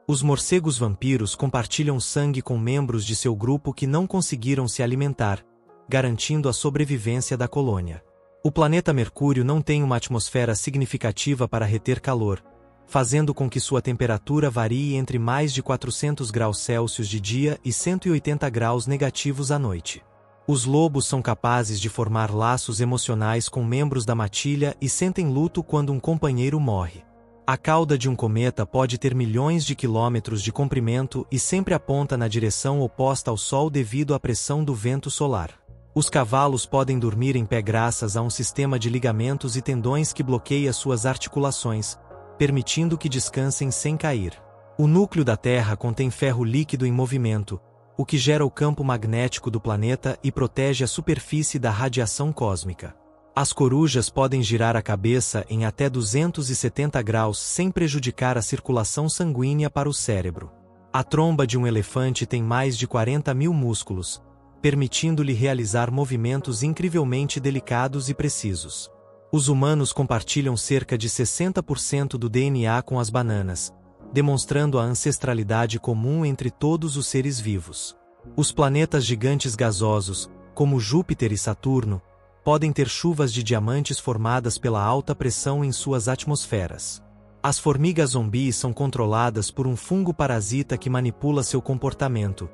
Os morcegos vampiros compartilham sangue com membros de seu grupo que não conseguiram se alimentar, garantindo a sobrevivência da colônia. O planeta Mercúrio não tem uma atmosfera significativa para reter calor, fazendo com que sua temperatura varie entre mais de 400 graus Celsius de dia e 180 graus negativos à noite. Os lobos são capazes de formar laços emocionais com membros da matilha e sentem luto quando um companheiro morre. A cauda de um cometa pode ter milhões de quilômetros de comprimento e sempre aponta na direção oposta ao Sol devido à pressão do vento solar. Os cavalos podem dormir em pé graças a um sistema de ligamentos e tendões que bloqueia suas articulações, permitindo que descansem sem cair. O núcleo da Terra contém ferro líquido em movimento, o que gera o campo magnético do planeta e protege a superfície da radiação cósmica. As corujas podem girar a cabeça em até 270 graus sem prejudicar a circulação sanguínea para o cérebro. A tromba de um elefante tem mais de 40 mil músculos, permitindo-lhe realizar movimentos incrivelmente delicados e precisos. Os humanos compartilham cerca de 60% do DNA com as bananas, demonstrando a ancestralidade comum entre todos os seres vivos. Os planetas gigantes gasosos, como Júpiter e Saturno, podem ter chuvas de diamantes formadas pela alta pressão em suas atmosferas. As formigas zumbis são controladas por um fungo parasita que manipula seu comportamento,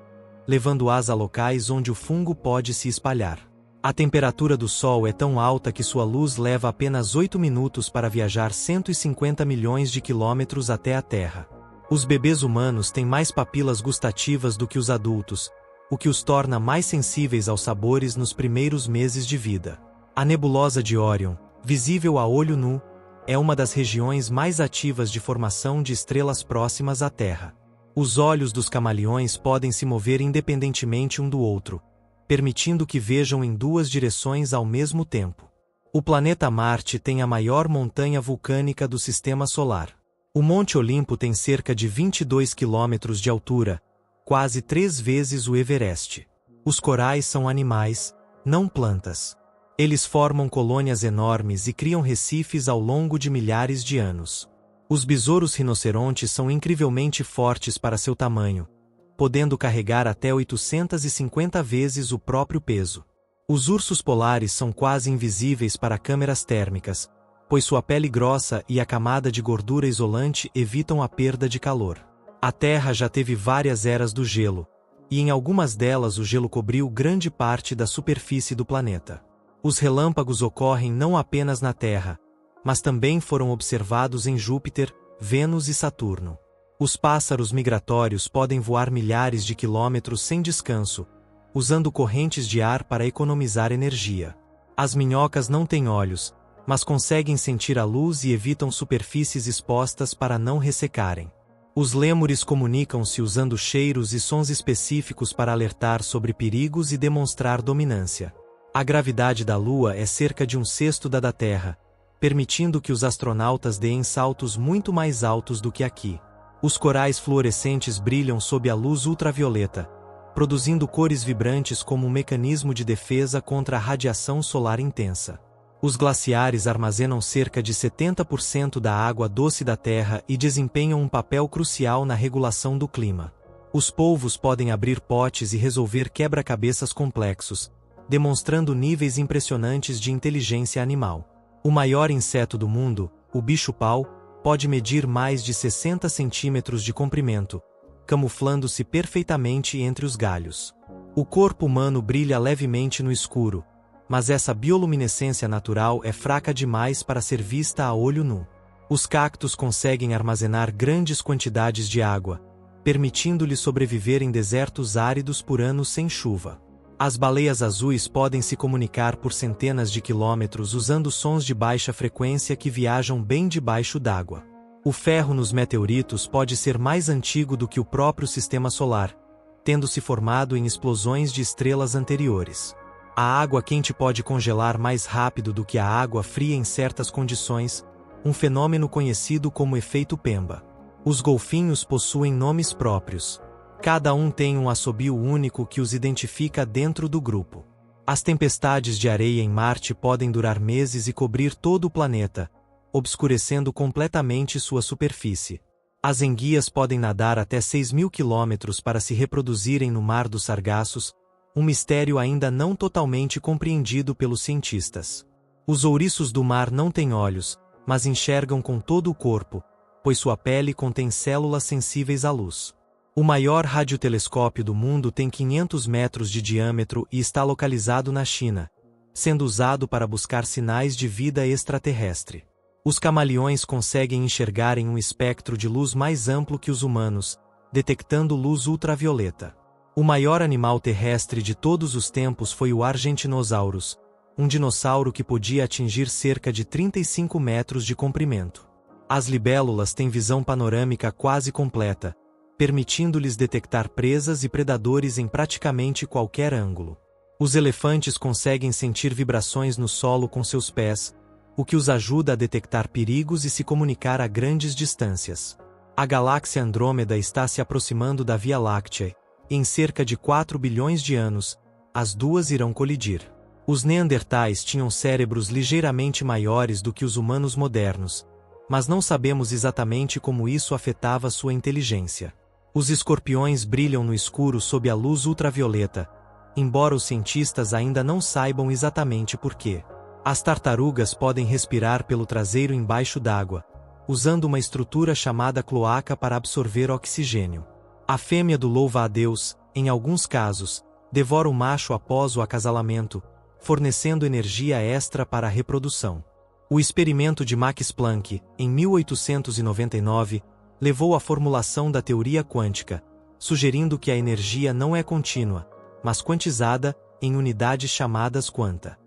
levando-as a locais onde o fungo pode se espalhar. A temperatura do Sol é tão alta que sua luz leva apenas 8 minutos para viajar 150 milhões de quilômetros até a Terra. Os bebês humanos têm mais papilas gustativas do que os adultos, o que os torna mais sensíveis aos sabores nos primeiros meses de vida. A nebulosa de Órion, visível a olho nu, é uma das regiões mais ativas de formação de estrelas próximas à Terra. Os olhos dos camaleões podem se mover independentemente um do outro, permitindo que vejam em duas direções ao mesmo tempo. O planeta Marte tem a maior montanha vulcânica do Sistema Solar. O Monte Olimpo tem cerca de 22 quilômetros de altura, quase 3 vezes o Everest. Os corais são animais, não plantas. Eles formam colônias enormes e criam recifes ao longo de milhares de anos. Os besouros rinocerontes são incrivelmente fortes para seu tamanho, podendo carregar até 850 vezes o próprio peso. Os ursos polares são quase invisíveis para câmeras térmicas, pois sua pele grossa e a camada de gordura isolante evitam a perda de calor. A Terra já teve várias eras do gelo, e em algumas delas o gelo cobriu grande parte da superfície do planeta. Os relâmpagos ocorrem não apenas na Terra, mas também foram observados em Júpiter, Vênus e Saturno. Os pássaros migratórios podem voar milhares de quilômetros sem descanso, usando correntes de ar para economizar energia. As minhocas não têm olhos, mas conseguem sentir a luz e evitam superfícies expostas para não ressecarem. Os lêmures comunicam-se usando cheiros e sons específicos para alertar sobre perigos e demonstrar dominância. A gravidade da Lua é cerca de 1/6 da Terra, permitindo que os astronautas deem saltos muito mais altos do que aqui. Os corais fluorescentes brilham sob a luz ultravioleta, produzindo cores vibrantes como um mecanismo de defesa contra a radiação solar intensa. Os glaciares armazenam cerca de 70% da água doce da Terra e desempenham um papel crucial na regulação do clima. Os polvos podem abrir potes e resolver quebra-cabeças complexos, demonstrando níveis impressionantes de inteligência animal. O maior inseto do mundo, o bicho-pau, pode medir mais de 60 centímetros de comprimento, camuflando-se perfeitamente entre os galhos. O corpo humano brilha levemente no escuro, mas essa bioluminescência natural é fraca demais para ser vista a olho nu. Os cactos conseguem armazenar grandes quantidades de água, permitindo-lhes sobreviver em desertos áridos por anos sem chuva. As baleias azuis podem se comunicar por centenas de quilômetros usando sons de baixa frequência que viajam bem debaixo d'água. O ferro nos meteoritos pode ser mais antigo do que o próprio Sistema Solar, tendo se formado em explosões de estrelas anteriores. A água quente pode congelar mais rápido do que a água fria em certas condições, um fenômeno conhecido como efeito Pemba. Os golfinhos possuem nomes próprios. Cada um tem um assobio único que os identifica dentro do grupo. As tempestades de areia em Marte podem durar meses e cobrir todo o planeta, obscurecendo completamente sua superfície. As enguias podem nadar até 6.000 quilômetros para se reproduzirem no Mar dos Sargassos, um mistério ainda não totalmente compreendido pelos cientistas. Os ouriços do mar não têm olhos, mas enxergam com todo o corpo, pois sua pele contém células sensíveis à luz. O maior radiotelescópio do mundo tem 500 metros de diâmetro e está localizado na China, sendo usado para buscar sinais de vida extraterrestre. Os camaleões conseguem enxergar em um espectro de luz mais amplo que os humanos, detectando luz ultravioleta. O maior animal terrestre de todos os tempos foi o Argentinosaurus, um dinossauro que podia atingir cerca de 35 metros de comprimento. As libélulas têm visão panorâmica quase completa, permitindo-lhes detectar presas e predadores em praticamente qualquer ângulo. Os elefantes conseguem sentir vibrações no solo com seus pés, o que os ajuda a detectar perigos e se comunicar a grandes distâncias. A galáxia Andrômeda está se aproximando da Via Láctea, e em cerca de 4 bilhões de anos, as duas irão colidir. Os neandertais tinham cérebros ligeiramente maiores do que os humanos modernos, mas não sabemos exatamente como isso afetava sua inteligência. Os escorpiões brilham no escuro sob a luz ultravioleta, embora os cientistas ainda não saibam exatamente por quê. As tartarugas podem respirar pelo traseiro embaixo d'água, usando uma estrutura chamada cloaca para absorver oxigênio. A fêmea do louva-a-Deus, em alguns casos, devora o macho após o acasalamento, fornecendo energia extra para a reprodução. O experimento de Max Planck, em 1899, levou à formulação da teoria quântica, sugerindo que a energia não é contínua, mas quantizada em unidades chamadas quanta.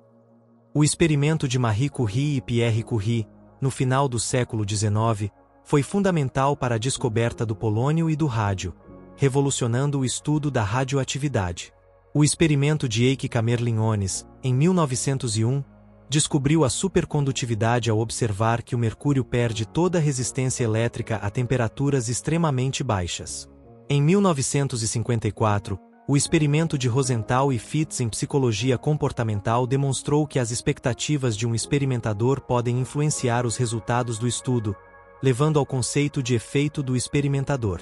O experimento de Marie Curie e Pierre Curie, no final do século XIX, foi fundamental para a descoberta do polônio e do rádio, revolucionando o estudo da radioatividade. O experimento de Eike Kamerlingh-Onnes, em 1901, descobriu a supercondutividade ao observar que o mercúrio perde toda a resistência elétrica a temperaturas extremamente baixas. Em 1954, o experimento de Rosenthal e Fitts em psicologia comportamental demonstrou que as expectativas de um experimentador podem influenciar os resultados do estudo, levando ao conceito de efeito do experimentador.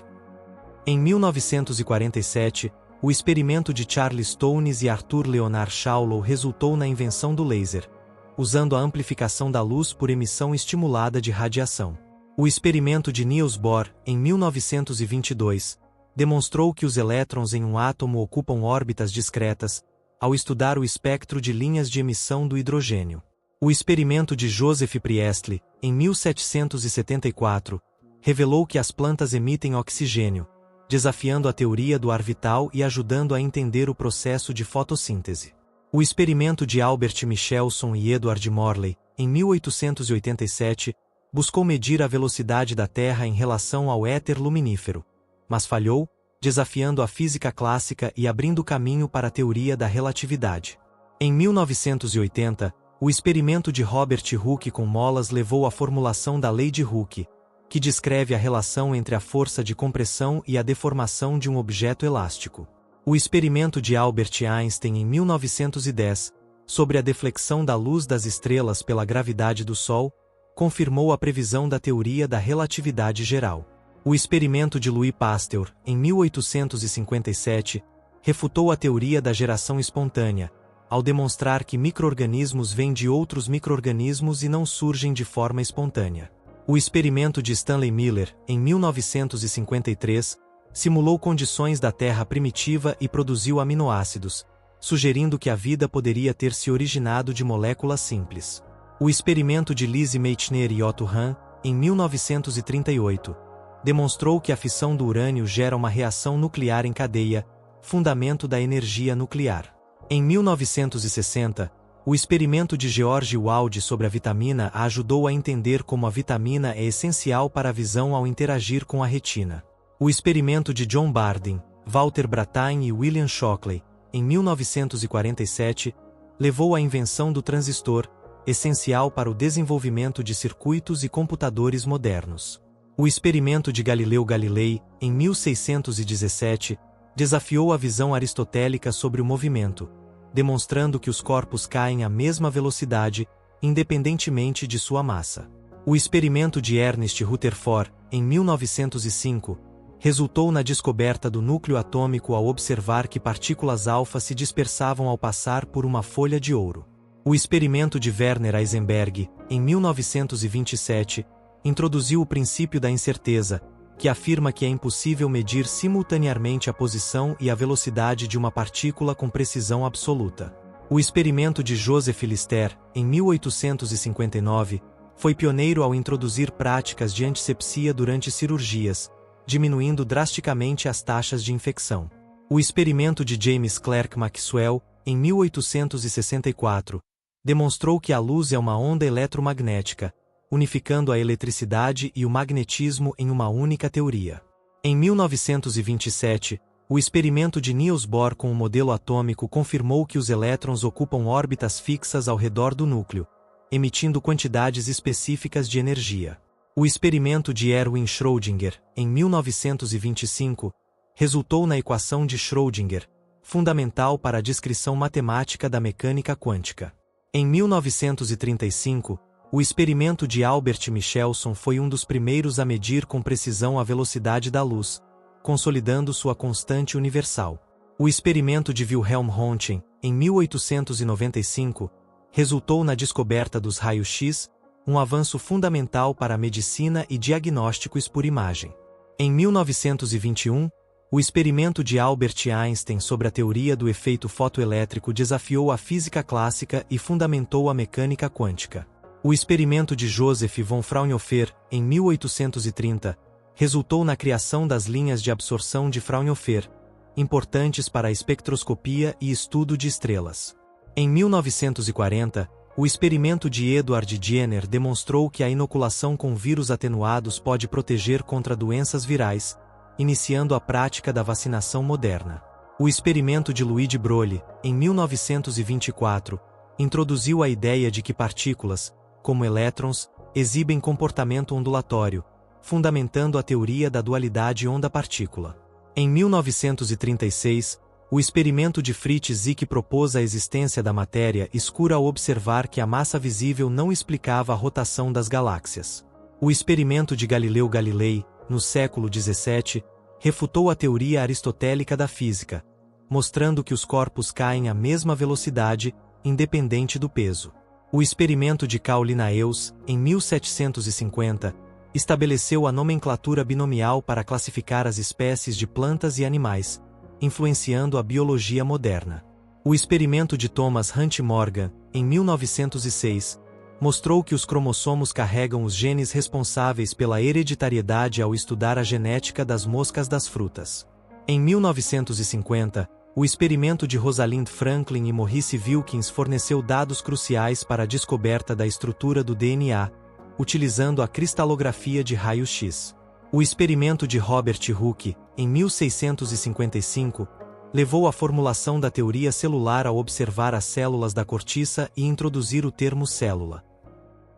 Em 1947, o experimento de Charles Townes e Arthur Leonard Schawlow resultou na invenção do laser, usando a amplificação da luz por emissão estimulada de radiação. O experimento de Niels Bohr, em 1922, demonstrou que os elétrons em um átomo ocupam órbitas discretas, ao estudar o espectro de linhas de emissão do hidrogênio. O experimento de Joseph Priestley, em 1774, revelou que as plantas emitem oxigênio, desafiando a teoria do ar vital e ajudando a entender o processo de fotossíntese. O experimento de Albert Michelson e Edward Morley, em 1887, buscou medir a velocidade da Terra em relação ao éter luminífero, mas falhou, desafiando a física clássica e abrindo caminho para a teoria da relatividade. Em 1980, o experimento de Robert Hooke com molas levou à formulação da lei de Hooke, que descreve a relação entre a força de compressão e a deformação de um objeto elástico. O experimento de Albert Einstein em 1910, sobre a deflexão da luz das estrelas pela gravidade do Sol, confirmou a previsão da teoria da relatividade geral. O experimento de Louis Pasteur, em 1857, refutou a teoria da geração espontânea, ao demonstrar que micro-organismos vêm de outros micro-organismos e não surgem de forma espontânea. O experimento de Stanley Miller, em 1953, simulou condições da Terra primitiva e produziu aminoácidos, sugerindo que a vida poderia ter se originado de moléculas simples. O experimento de Lise Meitner e Otto Hahn, em 1938, demonstrou que a fissão do urânio gera uma reação nuclear em cadeia, fundamento da energia nuclear. Em 1960, o experimento de George Wald sobre a vitamina A ajudou a entender como a vitamina é essencial para a visão ao interagir com a retina. O experimento de John Bardeen, Walter Brattain e William Shockley, em 1947, levou à invenção do transistor, essencial para o desenvolvimento de circuitos e computadores modernos. O experimento de Galileu Galilei, em 1617, desafiou a visão aristotélica sobre o movimento, demonstrando que os corpos caem à mesma velocidade, independentemente de sua massa. O experimento de Ernest Rutherford, em 1905, resultou na descoberta do núcleo atômico ao observar que partículas alfa se dispersavam ao passar por uma folha de ouro. O experimento de Werner Heisenberg, em 1927, introduziu o princípio da incerteza, que afirma que é impossível medir simultaneamente a posição e a velocidade de uma partícula com precisão absoluta. O experimento de Joseph Lister, em 1859, foi pioneiro ao introduzir práticas de antisepsia durante cirurgias, diminuindo drasticamente as taxas de infecção. O experimento de James Clerk Maxwell, em 1864, demonstrou que a luz é uma onda eletromagnética, unificando a eletricidade e o magnetismo em uma única teoria. Em 1927, o experimento de Niels Bohr com o modelo atômico confirmou que os elétrons ocupam órbitas fixas ao redor do núcleo, emitindo quantidades específicas de energia. O experimento de Erwin Schrödinger, em 1925, resultou na equação de Schrödinger, fundamental para a descrição matemática da mecânica quântica. Em 1935, o experimento de Albert Michelson foi um dos primeiros a medir com precisão a velocidade da luz, consolidando sua constante universal. O experimento de Wilhelm Röntgen, em 1895, resultou na descoberta dos raios-X, um avanço fundamental para a medicina e diagnósticos por imagem. Em 1921, o experimento de Albert Einstein sobre a teoria do efeito fotoelétrico desafiou a física clássica e fundamentou a mecânica quântica. O experimento de Joseph von Fraunhofer, em 1830, resultou na criação das linhas de absorção de Fraunhofer, importantes para a espectroscopia e estudo de estrelas. Em 1940, o experimento de Edward Jenner demonstrou que a inoculação com vírus atenuados pode proteger contra doenças virais, iniciando a prática da vacinação moderna. O experimento de Luigi Broglie, em 1924, introduziu a ideia de que partículas, como elétrons, exibem comportamento ondulatório, fundamentando a teoria da dualidade onda-partícula. Em 1936, o experimento de Fritz-Zwick propôs a existência da matéria escura ao observar que a massa visível não explicava a rotação das galáxias. O experimento de Galileu Galilei, no século XVII, refutou a teoria aristotélica da física, mostrando que os corpos caem à mesma velocidade, independente do peso. O experimento de Carl Linnaeus, em 1750, estabeleceu a nomenclatura binomial para classificar as espécies de plantas e animais, influenciando a biologia moderna. O experimento de Thomas Hunt Morgan, em 1906, mostrou que os cromossomos carregam os genes responsáveis pela hereditariedade ao estudar a genética das moscas das frutas. Em 1950, o experimento de Rosalind Franklin e Maurice Wilkins forneceu dados cruciais para a descoberta da estrutura do DNA, utilizando a cristalografia de raio-X. O experimento de Robert Hooke, em 1655, levou à formulação da teoria celular ao observar as células da cortiça e introduzir o termo célula.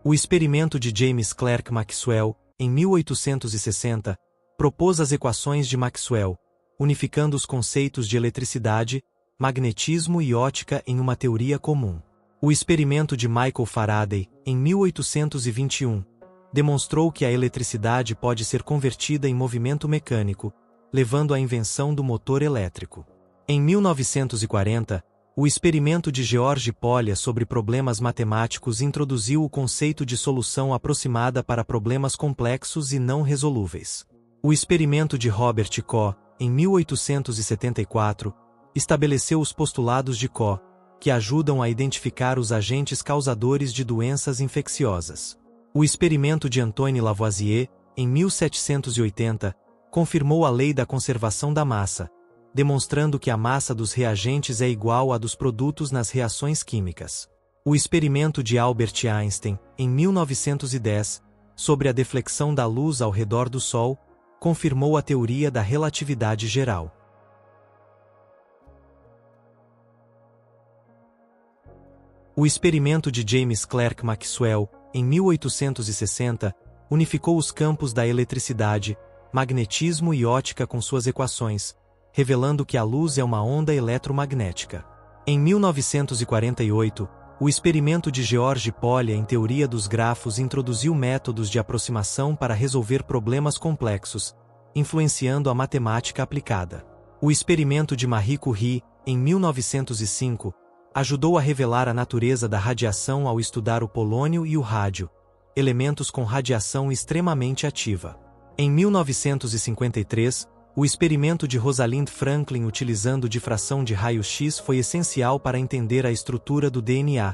O experimento de James Clerk Maxwell, em 1860, propôs as equações de Maxwell, unificando os conceitos de eletricidade, magnetismo e ótica em uma teoria comum. O experimento de Michael Faraday, em 1821, demonstrou que a eletricidade pode ser convertida em movimento mecânico, levando à invenção do motor elétrico. Em 1940, o experimento de George Polya sobre problemas matemáticos introduziu o conceito de solução aproximada para problemas complexos e não resolúveis. O experimento de Robert Koch, em 1874, estabeleceu os postulados de Koch, que ajudam a identificar os agentes causadores de doenças infecciosas. O experimento de Antoine Lavoisier, em 1780, confirmou a lei da conservação da massa, demonstrando que a massa dos reagentes é igual à dos produtos nas reações químicas. O experimento de Albert Einstein, em 1910, sobre a deflexão da luz ao redor do Sol, confirmou a teoria da relatividade geral. O experimento de James Clerk Maxwell, em 1860, unificou os campos da eletricidade, magnetismo e ótica com suas equações, revelando que a luz é uma onda eletromagnética. Em 1948, O experimento de George Polya em teoria dos grafos introduziu métodos de aproximação para resolver problemas complexos, influenciando a matemática aplicada. O experimento de Marie Curie, em 1905, ajudou a revelar a natureza da radiação ao estudar o polônio e o rádio, elementos com radiação extremamente ativa. Em 1953, o experimento de Rosalind Franklin utilizando difração de raio-x foi essencial para entender a estrutura do DNA,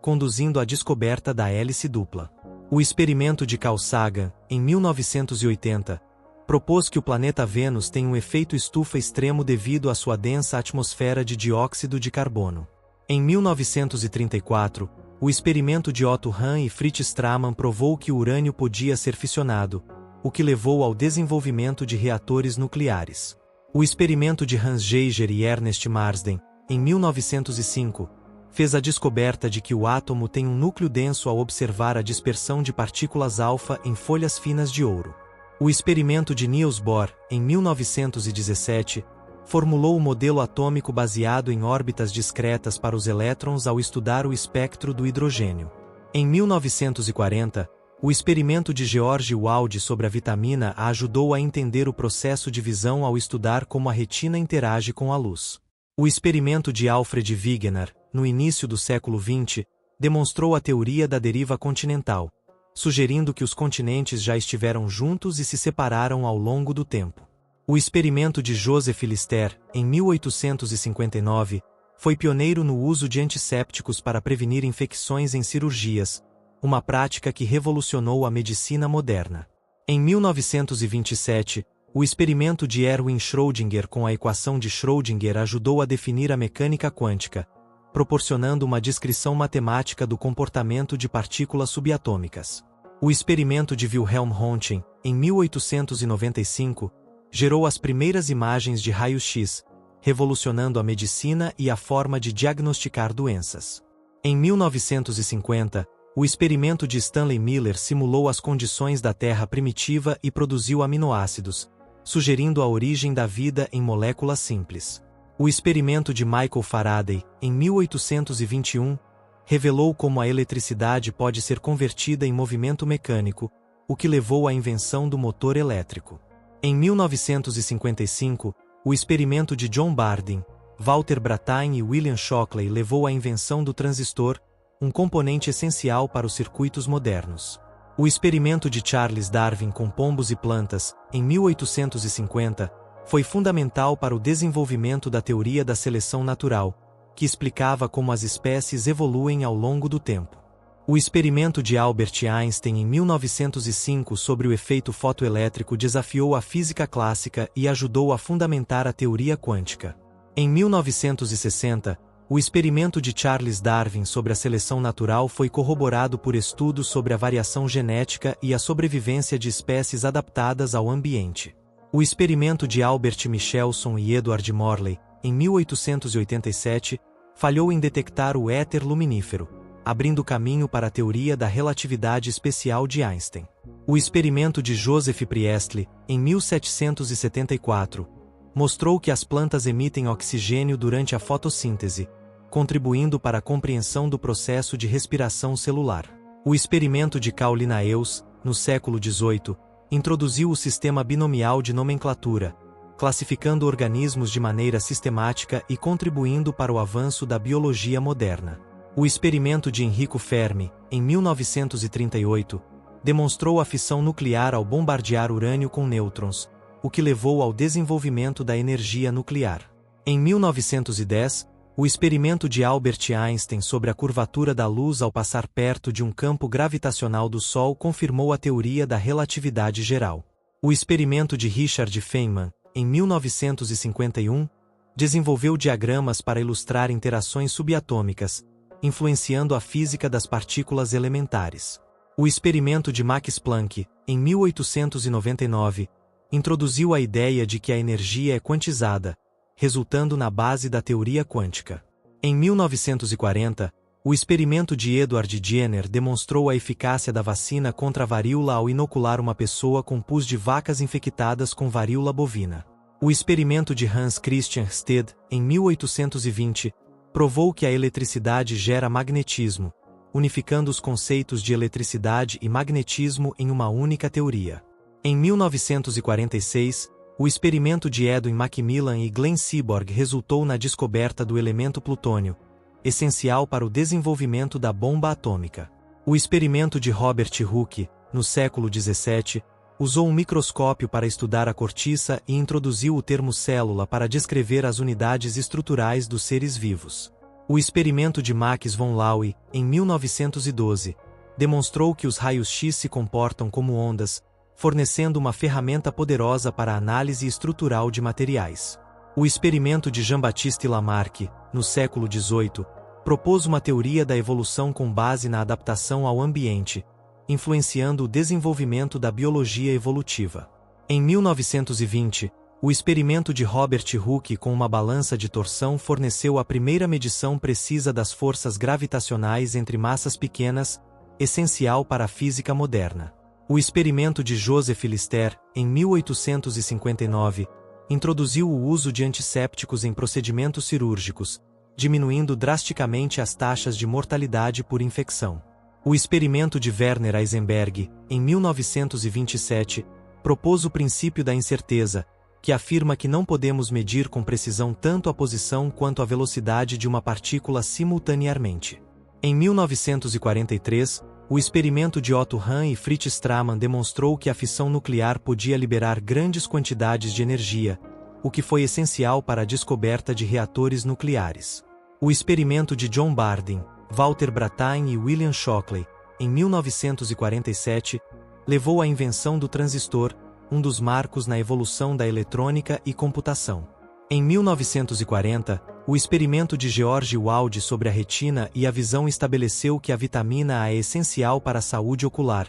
conduzindo à descoberta da hélice dupla. O experimento de Carl Sagan, em 1980, propôs que o planeta Vênus tem um efeito estufa extremo devido à sua densa atmosfera de dióxido de carbono. Em 1934, o experimento de Otto Hahn e Fritz Strassmann provou que o urânio podia ser fissionado, o que levou ao desenvolvimento de reatores nucleares. O experimento de Hans Geiger e Ernest Marsden, em 1905, fez a descoberta de que o átomo tem um núcleo denso ao observar a dispersão de partículas alfa em folhas finas de ouro. O experimento de Niels Bohr, em 1917, formulou o modelo atômico baseado em órbitas discretas para os elétrons ao estudar o espectro do hidrogênio. Em 1940, o experimento de George Wald sobre a vitamina A ajudou a entender o processo de visão ao estudar como a retina interage com a luz. O experimento de Alfred Wegener, no início do século XX, demonstrou a teoria da deriva continental, sugerindo que os continentes já estiveram juntos e se separaram ao longo do tempo. O experimento de Joseph Lister, em 1859, foi pioneiro no uso de antissépticos para prevenir infecções em cirurgias, uma prática que revolucionou a medicina moderna. Em 1927, o experimento de Erwin Schrödinger com a equação de Schrödinger ajudou a definir a mecânica quântica, proporcionando uma descrição matemática do comportamento de partículas subatômicas. O experimento de Wilhelm Röntgen, em 1895, gerou as primeiras imagens de raio-x, revolucionando a medicina e a forma de diagnosticar doenças. Em 1950, o experimento de Stanley Miller simulou as condições da Terra primitiva e produziu aminoácidos, sugerindo a origem da vida em moléculas simples. O experimento de Michael Faraday, em 1821, revelou como a eletricidade pode ser convertida em movimento mecânico, o que levou à invenção do motor elétrico. Em 1955, o experimento de John Bardeen, Walter Brattain e William Shockley levou à invenção do transistor, um componente essencial para os circuitos modernos. O experimento de Charles Darwin com pombos e plantas, em 1850, foi fundamental para o desenvolvimento da teoria da seleção natural, que explicava como as espécies evoluem ao longo do tempo. O experimento de Albert Einstein em 1905 sobre o efeito fotoelétrico desafiou a física clássica e ajudou a fundamentar a teoria quântica. Em 1960, o experimento de Charles Darwin sobre a seleção natural foi corroborado por estudos sobre a variação genética e a sobrevivência de espécies adaptadas ao ambiente. O experimento de Albert Michelson e Edward Morley, em 1887, falhou em detectar o éter luminífero, abrindo caminho para a teoria da relatividade especial de Einstein. O experimento de Joseph Priestley, em 1774, mostrou que as plantas emitem oxigênio durante a fotossíntese, contribuindo para a compreensão do processo de respiração celular. O experimento de Carl Linnaeus, no século XVIII, introduziu o sistema binomial de nomenclatura, classificando organismos de maneira sistemática e contribuindo para o avanço da biologia moderna. O experimento de Enrico Fermi, em 1938, demonstrou a fissão nuclear ao bombardear urânio com nêutrons, o que levou ao desenvolvimento da energia nuclear. Em 1910, o experimento de Albert Einstein sobre a curvatura da luz ao passar perto de um campo gravitacional do Sol confirmou a teoria da relatividade geral. O experimento de Richard Feynman, em 1951, desenvolveu diagramas para ilustrar interações subatômicas, influenciando a física das partículas elementares. O experimento de Max Planck, em 1899, introduziu a ideia de que a energia é quantizada, resultando na base da teoria quântica. Em 1940, o experimento de Edward Jenner demonstrou a eficácia da vacina contra a varíola ao inocular uma pessoa com pus de vacas infectadas com varíola bovina. O experimento de Hans Christian Stede, em 1820, Provou que a eletricidade gera magnetismo, unificando os conceitos de eletricidade e magnetismo em uma única teoria. Em 1946, o experimento de Edwin Macmillan e Glenn Seaborg resultou na descoberta do elemento plutônio, essencial para o desenvolvimento da bomba atômica. O experimento de Robert Hooke, no século XVII, usou um microscópio para estudar a cortiça e introduziu o termo célula para descrever as unidades estruturais dos seres vivos. O experimento de Max von Laue, em 1912, demonstrou que os raios-x se comportam como ondas, fornecendo uma ferramenta poderosa para a análise estrutural de materiais. O experimento de Jean-Baptiste Lamarck, no século XVIII, propôs uma teoria da evolução com base na adaptação ao ambiente, influenciando o desenvolvimento da biologia evolutiva. Em 1920, o experimento de Robert Hooke com uma balança de torção forneceu a primeira medição precisa das forças gravitacionais entre massas pequenas, essencial para a física moderna. O experimento de Joseph Lister, em 1859, introduziu o uso de antissépticos em procedimentos cirúrgicos, diminuindo drasticamente as taxas de mortalidade por infecção. O experimento de Werner Heisenberg, em 1927, propôs o princípio da incerteza, que afirma que não podemos medir com precisão tanto a posição quanto a velocidade de uma partícula simultaneamente. Em 1943, o experimento de Otto Hahn e Fritz Strassmann demonstrou que a fissão nuclear podia liberar grandes quantidades de energia, o que foi essencial para a descoberta de reatores nucleares. O experimento de John Bardeen, Walter Brattain e William Shockley, em 1947, levou à invenção do transistor, um dos marcos na evolução da eletrônica e computação. Em 1940, o experimento de George Wald sobre a retina e a visão estabeleceu que a vitamina A é essencial para a saúde ocular,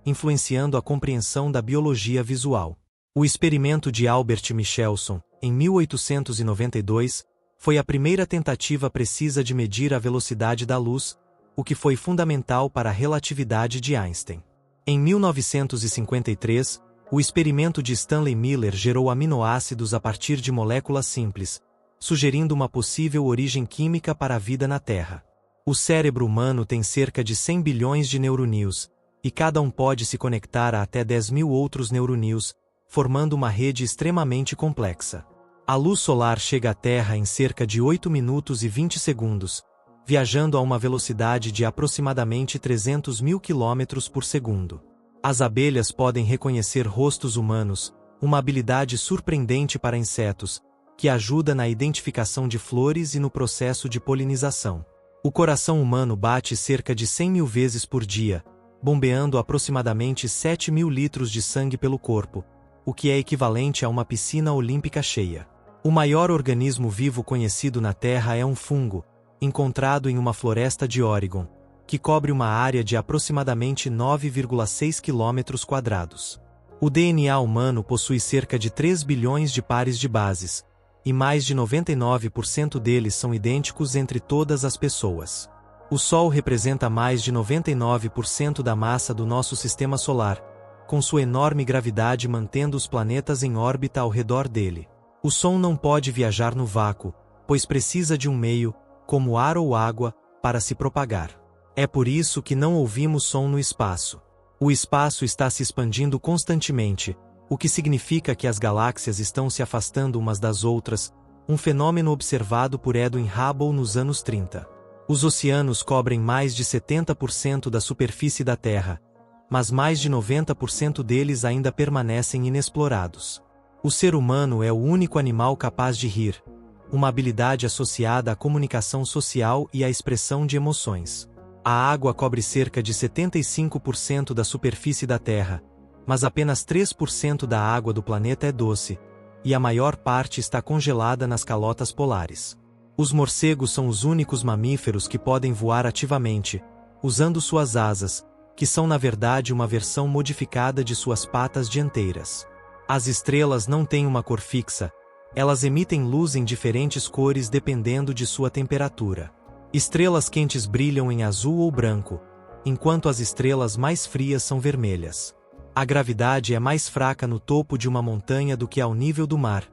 influenciando a compreensão da biologia visual. O experimento de Albert Michelson, em 1892, foi a primeira tentativa precisa de medir a velocidade da luz, o que foi fundamental para a relatividade de Einstein. Em 1953, o experimento de Stanley Miller gerou aminoácidos a partir de moléculas simples, sugerindo uma possível origem química para a vida na Terra. O cérebro humano tem cerca de 100 bilhões de neurônios, e cada um pode se conectar a até 10.000 outros neurônios, formando uma rede extremamente complexa. A luz solar chega à Terra em cerca de 8 minutos e 20 segundos, viajando a uma velocidade de aproximadamente 300.000 km por segundo. As abelhas podem reconhecer rostos humanos, uma habilidade surpreendente para insetos, que ajuda na identificação de flores e no processo de polinização. O coração humano bate cerca de 100.000 vezes por dia, bombeando aproximadamente 7.000 litros de sangue pelo corpo, o que é equivalente a uma piscina olímpica cheia. O maior organismo vivo conhecido na Terra é um fungo, encontrado em uma floresta de Oregon, que cobre uma área de aproximadamente 9,6 km². O DNA humano possui cerca de 3 bilhões de pares de bases, e mais de 99% deles são idênticos entre todas as pessoas. O Sol representa mais de 99% da massa do nosso sistema solar, com sua enorme gravidade mantendo os planetas em órbita ao redor dele. O som não pode viajar no vácuo, pois precisa de um meio, como ar ou água, para se propagar. É por isso que não ouvimos som no espaço. O espaço está se expandindo constantemente, o que significa que as galáxias estão se afastando umas das outras, um fenômeno observado por Edwin Hubble nos anos 30. Os oceanos cobrem mais de 70% da superfície da Terra, mas mais de 90% deles ainda permanecem inexplorados. O ser humano é o único animal capaz de rir, uma habilidade associada à comunicação social e à expressão de emoções. A água cobre cerca de 75% da superfície da Terra, mas apenas 3% da água do planeta é doce, e a maior parte está congelada nas calotas polares. Os morcegos são os únicos mamíferos que podem voar ativamente, usando suas asas, que são na verdade uma versão modificada de suas patas dianteiras. As estrelas não têm uma cor fixa, elas emitem luz em diferentes cores dependendo de sua temperatura. Estrelas quentes brilham em azul ou branco, enquanto as estrelas mais frias são vermelhas. A gravidade é mais fraca no topo de uma montanha do que ao nível do mar,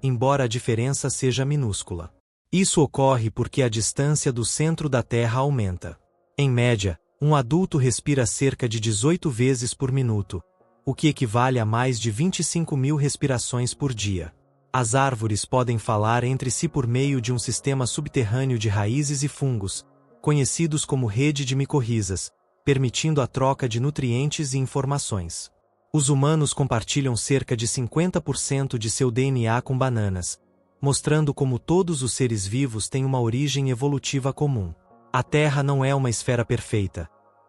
embora a diferença seja minúscula. Isso ocorre porque a distância do centro da Terra aumenta. Em média, um adulto respira cerca de 18 vezes por minuto, o que equivale a mais de 25.000 respirações por dia. As árvores podem falar entre si por meio de um sistema subterrâneo de raízes e fungos, conhecidos como rede de micorrizas, permitindo a troca de nutrientes e informações. Os humanos compartilham cerca de 50% de seu DNA com bananas, mostrando como todos os seres vivos têm uma origem evolutiva comum. A Terra não é uma esfera perfeita.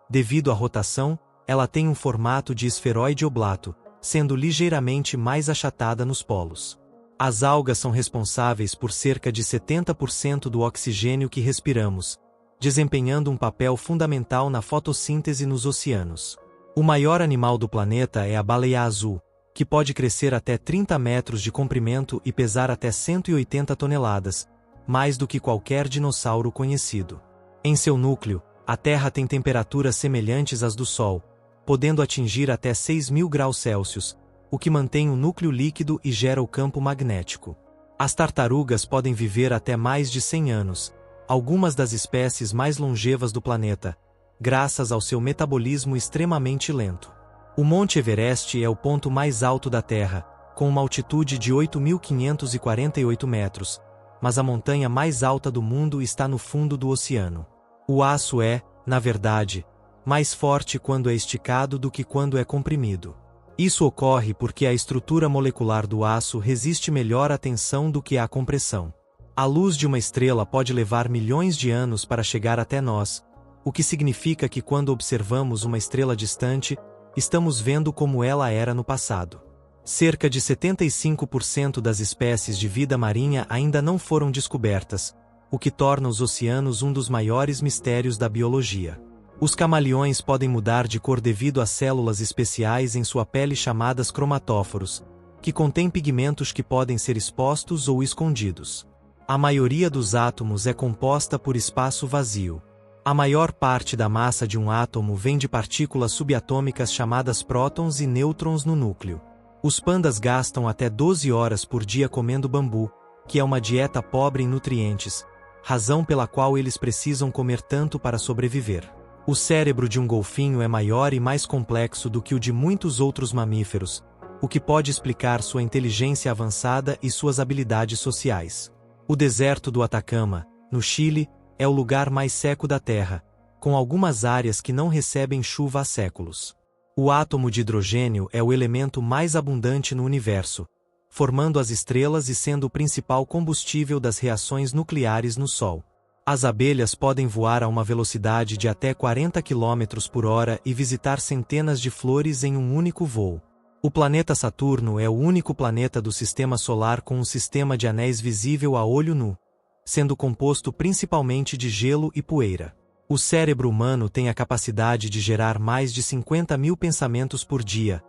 Devido à rotação, ela tem um formato de esferoide oblato, sendo ligeiramente mais achatada nos polos. As algas são responsáveis por cerca de 70% do oxigênio que respiramos, desempenhando um papel fundamental na fotossíntese nos oceanos. O maior animal do planeta é a baleia azul, que pode crescer até 30 metros de comprimento e pesar até 180 toneladas, mais do que qualquer dinossauro conhecido. Em seu núcleo, a Terra tem temperaturas semelhantes às do Sol, podendo atingir até 6.000 graus Celsius, o que mantém o núcleo líquido e gera o campo magnético. As tartarugas podem viver até mais de 100 anos, algumas das espécies mais longevas do planeta, graças ao seu metabolismo extremamente lento. O Monte Everest é o ponto mais alto da Terra, com uma altitude de 8.548 metros, mas a montanha mais alta do mundo está no fundo do oceano. O aço é, na verdade, mais forte quando é esticado do que quando é comprimido. Isso ocorre porque a estrutura molecular do aço resiste melhor à tensão do que à compressão. A luz de uma estrela pode levar milhões de anos para chegar até nós, o que significa que quando observamos uma estrela distante, estamos vendo como ela era no passado. Cerca de 75% das espécies de vida marinha ainda não foram descobertas, o que torna os oceanos um dos maiores mistérios da biologia. Os camaleões podem mudar de cor devido a células especiais em sua pele chamadas cromatóforos, que contêm pigmentos que podem ser expostos ou escondidos. A maioria dos átomos é composta por espaço vazio. A maior parte da massa de um átomo vem de partículas subatômicas chamadas prótons e nêutrons no núcleo. Os pandas gastam até 12 horas por dia comendo bambu, que é uma dieta pobre em nutrientes, razão pela qual eles precisam comer tanto para sobreviver. O cérebro de um golfinho é maior e mais complexo do que o de muitos outros mamíferos, o que pode explicar sua inteligência avançada e suas habilidades sociais. O deserto do Atacama, no Chile, é o lugar mais seco da Terra, com algumas áreas que não recebem chuva há séculos. O átomo de hidrogênio é o elemento mais abundante no universo, formando as estrelas e sendo o principal combustível das reações nucleares no Sol. As abelhas podem voar a uma velocidade de até 40 km por hora e visitar centenas de flores em um único voo. O planeta Saturno é o único planeta do Sistema Solar com um sistema de anéis visível a olho nu, sendo composto principalmente de gelo e poeira. O cérebro humano tem a capacidade de gerar mais de 50.000 pensamentos por dia,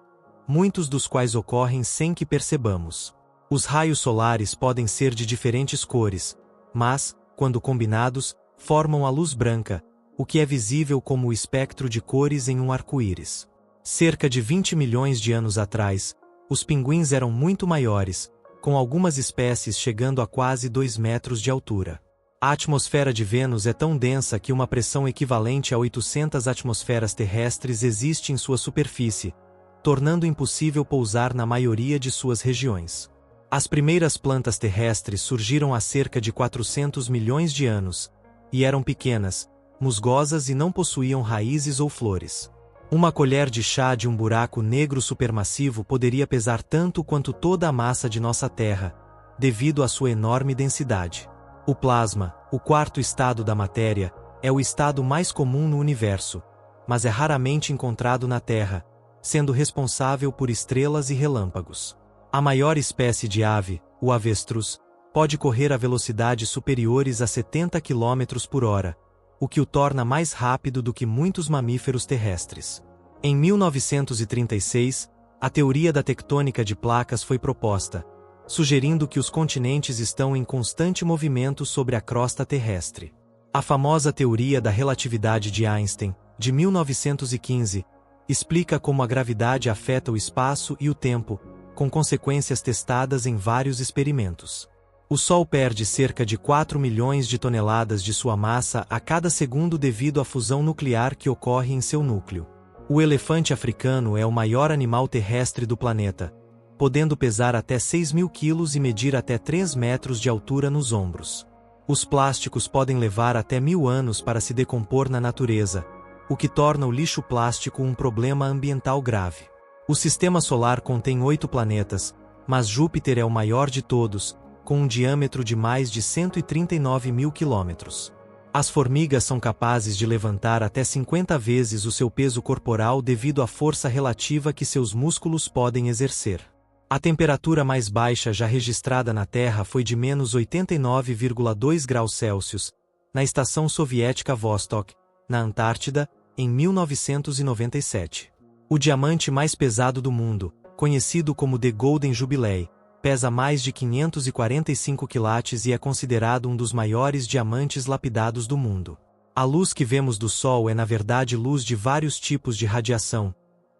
muitos dos quais ocorrem sem que percebamos. Os raios solares podem ser de diferentes cores, mas, quando combinados, formam a luz branca, o que é visível como o espectro de cores em um arco-íris. Cerca de 20 milhões de anos atrás, os pinguins eram muito maiores, com algumas espécies chegando a quase 2 metros de altura. A atmosfera de Vênus é tão densa que uma pressão equivalente a 800 atmosferas terrestres existe em sua superfície, tornando impossível pousar na maioria de suas regiões. As primeiras plantas terrestres surgiram há cerca de 400 milhões de anos, e eram pequenas, musgosas e não possuíam raízes ou flores. Uma colher de chá de um buraco negro supermassivo poderia pesar tanto quanto toda a massa de nossa Terra, devido à sua enorme densidade. O plasma, o quarto estado da matéria, é o estado mais comum no universo, mas é raramente encontrado na Terra, sendo responsável por estrelas e relâmpagos. A maior espécie de ave, o avestruz, pode correr a velocidades superiores a 70 km por hora, o que o torna mais rápido do que muitos mamíferos terrestres. Em 1936, a teoria da tectônica de placas foi proposta, sugerindo que os continentes estão em constante movimento sobre a crosta terrestre. A famosa teoria da relatividade de Einstein, de 1915, explica como a gravidade afeta o espaço e o tempo, com consequências testadas em vários experimentos. O Sol perde cerca de 4 milhões de toneladas de sua massa a cada segundo devido à fusão nuclear que ocorre em seu núcleo. O elefante africano é o maior animal terrestre do planeta, podendo pesar até 6.000 quilos e medir até 3 metros de altura nos ombros. Os plásticos podem levar até 1000 anos para se decompor na natureza, o que torna o lixo plástico um problema ambiental grave. O Sistema Solar contém 8 planetas, mas Júpiter é o maior de todos, com um diâmetro de mais de 139 mil quilômetros. As formigas são capazes de levantar até 50 vezes o seu peso corporal devido à força relativa que seus músculos podem exercer. A temperatura mais baixa já registrada na Terra foi de menos 89,2 graus Celsius, na estação soviética Vostok, na Antártida, em 1997. O diamante mais pesado do mundo, conhecido como The Golden Jubilee, pesa mais de 545 quilates e é considerado um dos maiores diamantes lapidados do mundo. A luz que vemos do Sol é na verdade luz de vários tipos de radiação,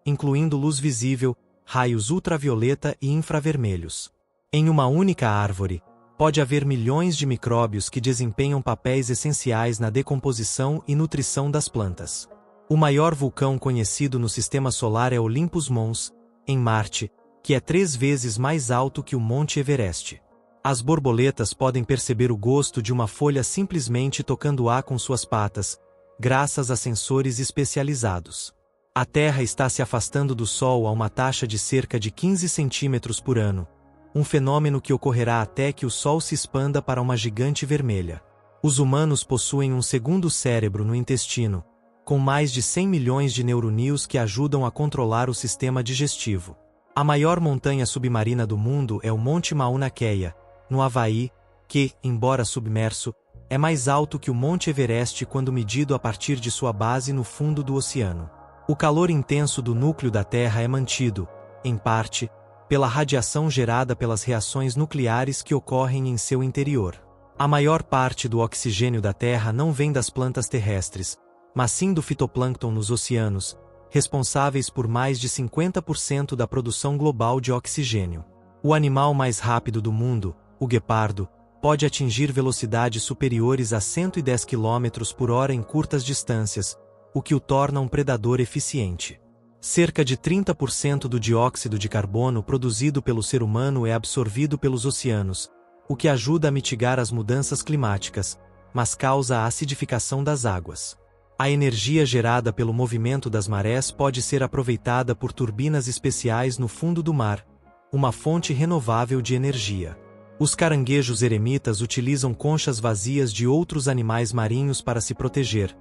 incluindo luz visível, raios ultravioleta e infravermelhos. Em uma única árvore, pode haver milhões de micróbios que desempenham papéis essenciais na decomposição e nutrição das plantas. O maior vulcão conhecido no Sistema Solar é Olympus Mons, em Marte, que é 3 vezes mais alto que o Monte Everest. As borboletas podem perceber o gosto de uma folha simplesmente tocando-a com suas patas, graças a sensores especializados. A Terra está se afastando do Sol a uma taxa de cerca de 15 centímetros por ano, um fenômeno que ocorrerá até que o Sol se expanda para uma gigante vermelha. Os humanos possuem um segundo cérebro no intestino, com mais de 100 milhões de neurônios que ajudam a controlar o sistema digestivo. A maior montanha submarina do mundo é o Monte Mauna Kea, no Havaí, que, embora submerso, é mais alto que o Monte Everest quando medido a partir de sua base no fundo do oceano. O calor intenso do núcleo da Terra é mantido, em parte, pela radiação gerada pelas reações nucleares que ocorrem em seu interior. A maior parte do oxigênio da Terra não vem das plantas terrestres, mas sim do fitoplâncton nos oceanos, responsáveis por mais de 50% da produção global de oxigênio. O animal mais rápido do mundo, o guepardo, pode atingir velocidades superiores a 110 km por hora em curtas distâncias, o que o torna um predador eficiente. Cerca de 30% do dióxido de carbono produzido pelo ser humano é absorvido pelos oceanos, o que ajuda a mitigar as mudanças climáticas, mas causa a acidificação das águas. A energia gerada pelo movimento das marés pode ser aproveitada por turbinas especiais no fundo do mar, uma fonte renovável de energia. Os caranguejos eremitas utilizam conchas vazias de outros animais marinhos para se proteger,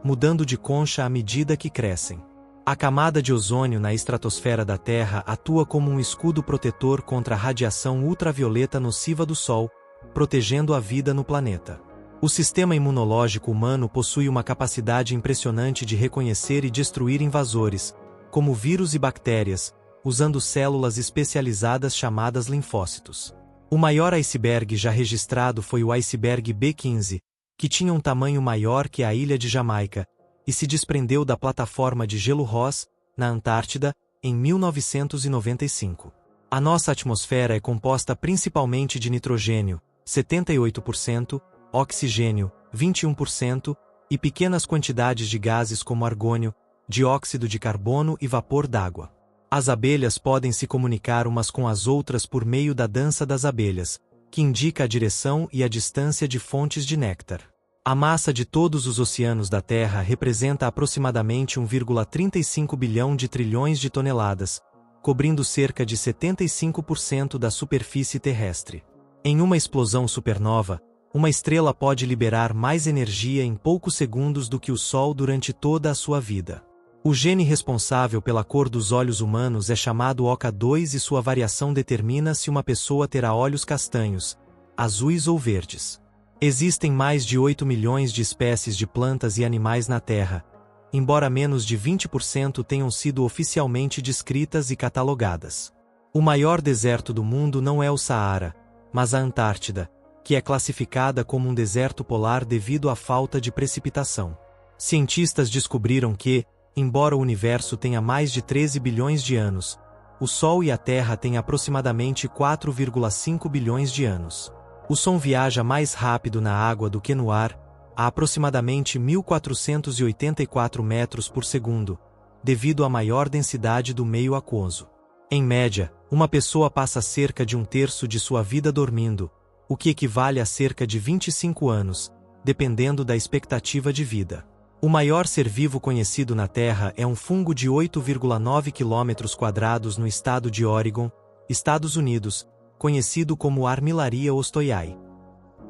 mudando de concha à medida que crescem. A camada de ozônio na estratosfera da Terra atua como um escudo protetor contra a radiação ultravioleta nociva do Sol, protegendo a vida no planeta. O sistema imunológico humano possui uma capacidade impressionante de reconhecer e destruir invasores, como vírus e bactérias, usando células especializadas chamadas linfócitos. O maior iceberg já registrado foi o iceberg B-15, que tinha um tamanho maior que a ilha de Jamaica, e se desprendeu da plataforma de gelo Ross, na Antártida, em 1995. A nossa atmosfera é composta principalmente de nitrogênio, 78%, oxigênio, 21%, e pequenas quantidades de gases como argônio, dióxido de carbono e vapor d'água. As abelhas podem se comunicar umas com as outras por meio da dança das abelhas, que indica a direção e a distância de fontes de néctar. A massa de todos os oceanos da Terra representa aproximadamente 1,35 bilhão de trilhões de toneladas, cobrindo cerca de 75% da superfície terrestre. Em uma explosão supernova, uma estrela pode liberar mais energia em poucos segundos do que o Sol durante toda a sua vida. O gene responsável pela cor dos olhos humanos é chamado OCA2 e sua variação determina se uma pessoa terá olhos castanhos, azuis ou verdes. Existem mais de 8 milhões de espécies de plantas e animais na Terra, embora menos de 20% tenham sido oficialmente descritas e catalogadas. O maior deserto do mundo não é o Saara, mas a Antártida, que é classificada como um deserto polar devido à falta de precipitação. Cientistas descobriram que, embora o universo tenha mais de 13 bilhões de anos, o Sol e a Terra têm aproximadamente 4,5 bilhões de anos. O som viaja mais rápido na água do que no ar, a aproximadamente 1484 metros por segundo, devido à maior densidade do meio aquoso. Em média, uma pessoa passa cerca de um terço de sua vida dormindo, o que equivale a cerca de 25 anos, dependendo da expectativa de vida. O maior ser vivo conhecido na Terra é um fungo de 8,9 km² no estado de Oregon, Estados Unidos, conhecido como Armillaria ostoiae.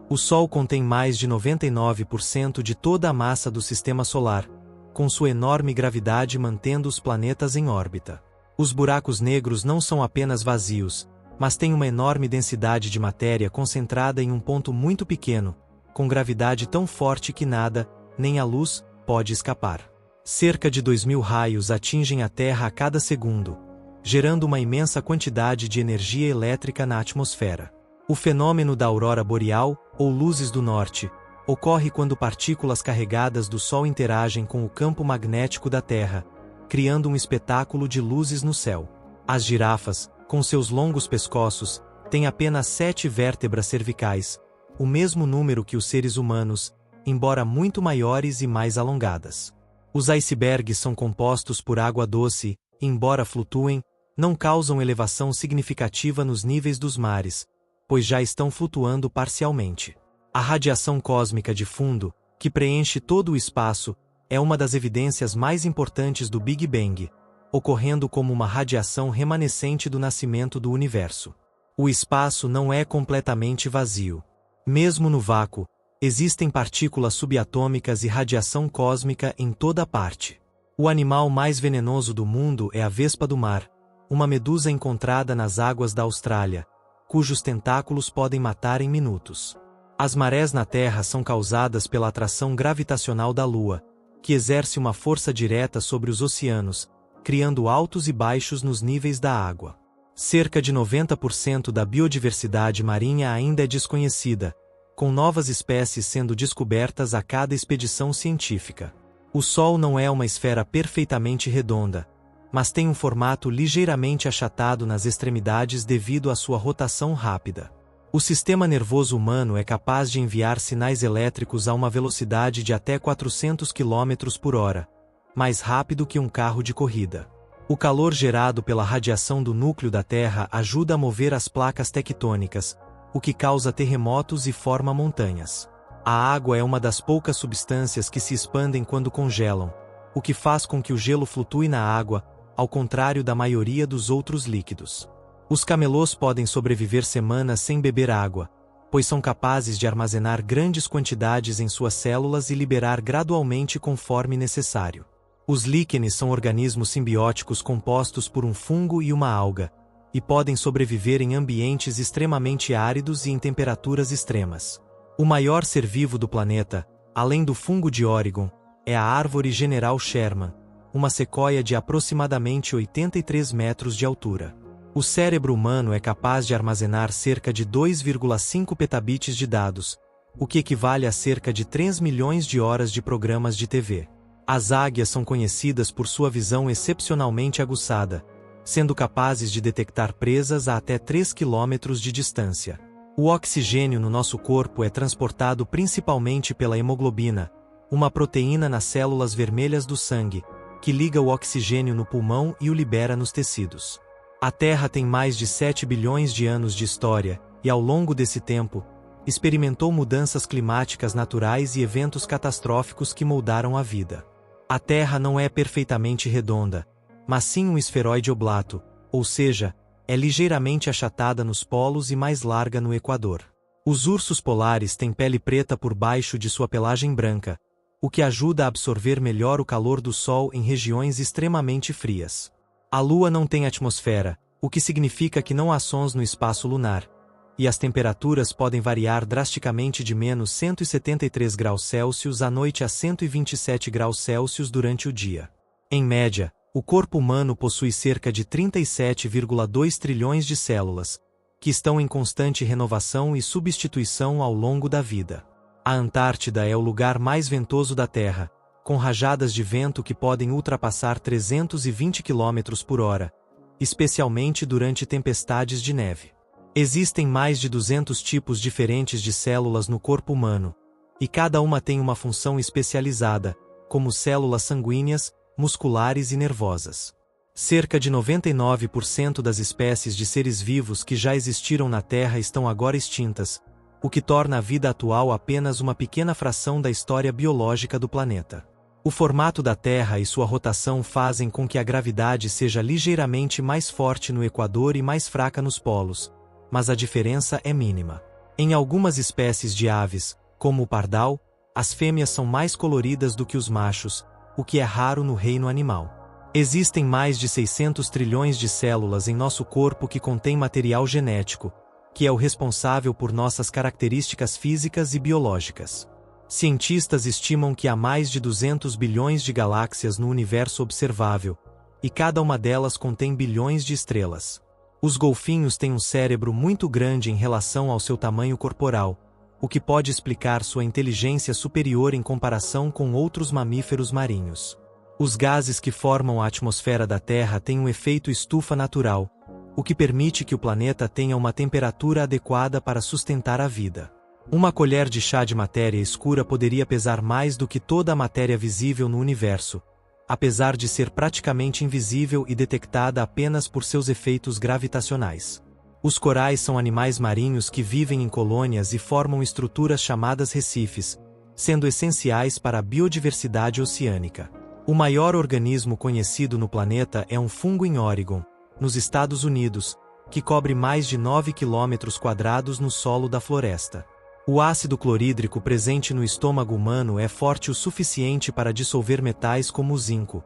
O Sol contém mais de 99% de toda a massa do Sistema Solar, com sua enorme gravidade mantendo os planetas em órbita. Os buracos negros não são apenas vazios, mas têm uma enorme densidade de matéria concentrada em um ponto muito pequeno, com gravidade tão forte que nada, nem a luz, pode escapar. Cerca de 2.000 raios atingem a Terra a cada segundo, gerando uma imensa quantidade de energia elétrica na atmosfera. O fenômeno da aurora boreal, ou luzes do norte, ocorre quando partículas carregadas do Sol interagem com o campo magnético da Terra, criando um espetáculo de luzes no céu. As girafas, com seus longos pescoços, têm apenas 7 vértebras cervicais, o mesmo número que os seres humanos, embora muito maiores e mais alongadas. Os icebergs são compostos por água doce e, embora flutuem, não causam elevação significativa nos níveis dos mares, pois já estão flutuando parcialmente. A radiação cósmica de fundo, que preenche todo o espaço, é uma das evidências mais importantes do Big Bang, ocorrendo como uma radiação remanescente do nascimento do universo. O espaço não é completamente vazio. Mesmo no vácuo, existem partículas subatômicas e radiação cósmica em toda parte. O animal mais venenoso do mundo é a vespa do mar, uma medusa encontrada nas águas da Austrália, cujos tentáculos podem matar em minutos. As marés na Terra são causadas pela atração gravitacional da Lua, que exerce uma força direta sobre os oceanos, criando altos e baixos nos níveis da água. Cerca de 90% da biodiversidade marinha ainda é desconhecida, com novas espécies sendo descobertas a cada expedição científica. O Sol não é uma esfera perfeitamente redonda, mas tem um formato ligeiramente achatado nas extremidades devido à sua rotação rápida. O sistema nervoso humano é capaz de enviar sinais elétricos a uma velocidade de até 400 km por hora, mais rápido que um carro de corrida. O calor gerado pela radiação do núcleo da Terra ajuda a mover as placas tectônicas, o que causa terremotos e forma montanhas. A água é uma das poucas substâncias que se expandem quando congelam, o que faz com que o gelo flutue na água, ao contrário da maioria dos outros líquidos. Os camelôs podem sobreviver semanas sem beber água, pois são capazes de armazenar grandes quantidades em suas células e liberar gradualmente conforme necessário. Os líquenes são organismos simbióticos compostos por um fungo e uma alga, e podem sobreviver em ambientes extremamente áridos e em temperaturas extremas. O maior ser vivo do planeta, além do fungo de Oregon, é a árvore General Sherman, uma sequoia de aproximadamente 83 metros de altura. O cérebro humano é capaz de armazenar cerca de 2,5 petabits de dados, o que equivale a cerca de 3 milhões de horas de programas de TV. As águias são conhecidas por sua visão excepcionalmente aguçada, sendo capazes de detectar presas a até 3 km de distância. O oxigênio no nosso corpo é transportado principalmente pela hemoglobina, uma proteína nas células vermelhas do sangue, que liga o oxigênio no pulmão e o libera nos tecidos. A Terra tem mais de 7 bilhões de anos de história, e ao longo desse tempo, experimentou mudanças climáticas naturais e eventos catastróficos que moldaram a vida. A Terra não é perfeitamente redonda, mas sim um esferoide oblato, ou seja, é ligeiramente achatada nos polos e mais larga no equador. Os ursos polares têm pele preta por baixo de sua pelagem branca, o que ajuda a absorver melhor o calor do Sol em regiões extremamente frias. A Lua não tem atmosfera, o que significa que não há sons no espaço lunar, e as temperaturas podem variar drasticamente de menos 173 graus Celsius à noite a 127 graus Celsius durante o dia. Em média, o corpo humano possui cerca de 37,2 trilhões de células, que estão em constante renovação e substituição ao longo da vida. A Antártida é o lugar mais ventoso da Terra, com rajadas de vento que podem ultrapassar 320 km por hora, especialmente durante tempestades de neve. Existem mais de 200 tipos diferentes de células no corpo humano, e cada uma tem uma função especializada, como células sanguíneas, musculares e nervosas. Cerca de 99% das espécies de seres vivos que já existiram na Terra estão agora extintas, o que torna a vida atual apenas uma pequena fração da história biológica do planeta. O formato da Terra e sua rotação fazem com que a gravidade seja ligeiramente mais forte no Equador e mais fraca nos polos, mas a diferença é mínima. Em algumas espécies de aves, como o pardal, as fêmeas são mais coloridas do que os machos, o que é raro no reino animal. Existem mais de 600 trilhões de células em nosso corpo que contém material genético, que é o responsável por nossas características físicas e biológicas. Cientistas estimam que há mais de 200 bilhões de galáxias no universo observável, e cada uma delas contém bilhões de estrelas. Os golfinhos têm um cérebro muito grande em relação ao seu tamanho corporal, o que pode explicar sua inteligência superior em comparação com outros mamíferos marinhos. Os gases que formam a atmosfera da Terra têm um efeito estufa natural, o que permite que o planeta tenha uma temperatura adequada para sustentar a vida. Uma colher de chá de matéria escura poderia pesar mais do que toda a matéria visível no universo, apesar de ser praticamente invisível e detectada apenas por seus efeitos gravitacionais. Os corais são animais marinhos que vivem em colônias e formam estruturas chamadas recifes, sendo essenciais para a biodiversidade oceânica. O maior organismo conhecido no planeta é um fungo em Oregon, nos Estados Unidos, que cobre mais de 9 km² no solo da floresta. O ácido clorídrico presente no estômago humano é forte o suficiente para dissolver metais como o zinco,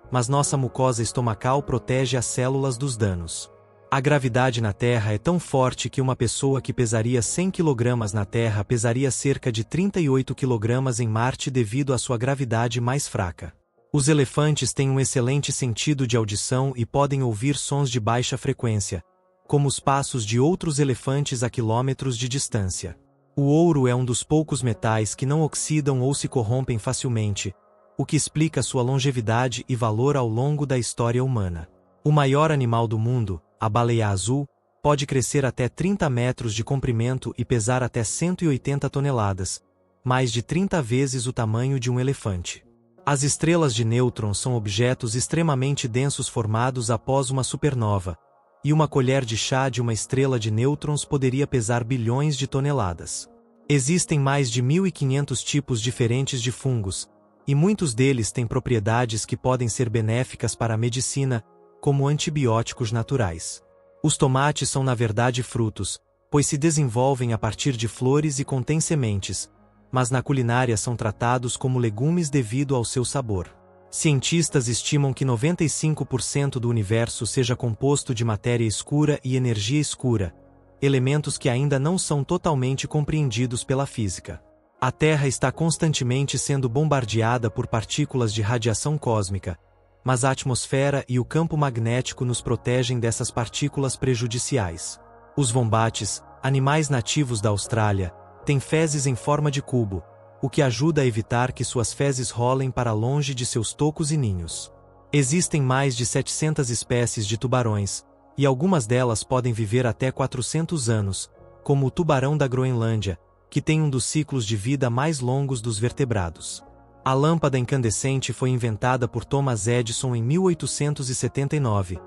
mas nossa mucosa estomacal protege as células dos danos. A gravidade na Terra é tão forte que uma pessoa que pesaria 100 kg na Terra pesaria cerca de 38 kg em Marte devido à sua gravidade mais fraca. Os elefantes têm um excelente sentido de audição e podem ouvir sons de baixa frequência, como os passos de outros elefantes a quilômetros de distância. O ouro é um dos poucos metais que não oxidam ou se corrompem facilmente, o que explica sua longevidade e valor ao longo da história humana. O maior animal do mundo, a baleia azul, pode crescer até 30 metros de comprimento e pesar até 180 toneladas, mais de 30 vezes o tamanho de um elefante. As estrelas de nêutrons são objetos extremamente densos formados após uma supernova, e uma colher de chá de uma estrela de nêutrons poderia pesar bilhões de toneladas. Existem mais de 1.500 tipos diferentes de fungos, e muitos deles têm propriedades que podem ser benéficas para a medicina, como antibióticos naturais. Os tomates são na verdade frutos, pois se desenvolvem a partir de flores e contêm sementes, mas na culinária são tratados como legumes devido ao seu sabor. Cientistas estimam que 95% do universo seja composto de matéria escura e energia escura, elementos que ainda não são totalmente compreendidos pela física. A Terra está constantemente sendo bombardeada por partículas de radiação cósmica, mas a atmosfera e o campo magnético nos protegem dessas partículas prejudiciais. Os wombates, animais nativos da Austrália, têm fezes em forma de cubo, o que ajuda a evitar que suas fezes rolem para longe de seus tocos e ninhos. Existem mais de 700 espécies de tubarões, e algumas delas podem viver até 400 anos, como o tubarão da Groenlândia, que tem um dos ciclos de vida mais longos dos vertebrados. A lâmpada incandescente foi inventada por Thomas Edison em 1879,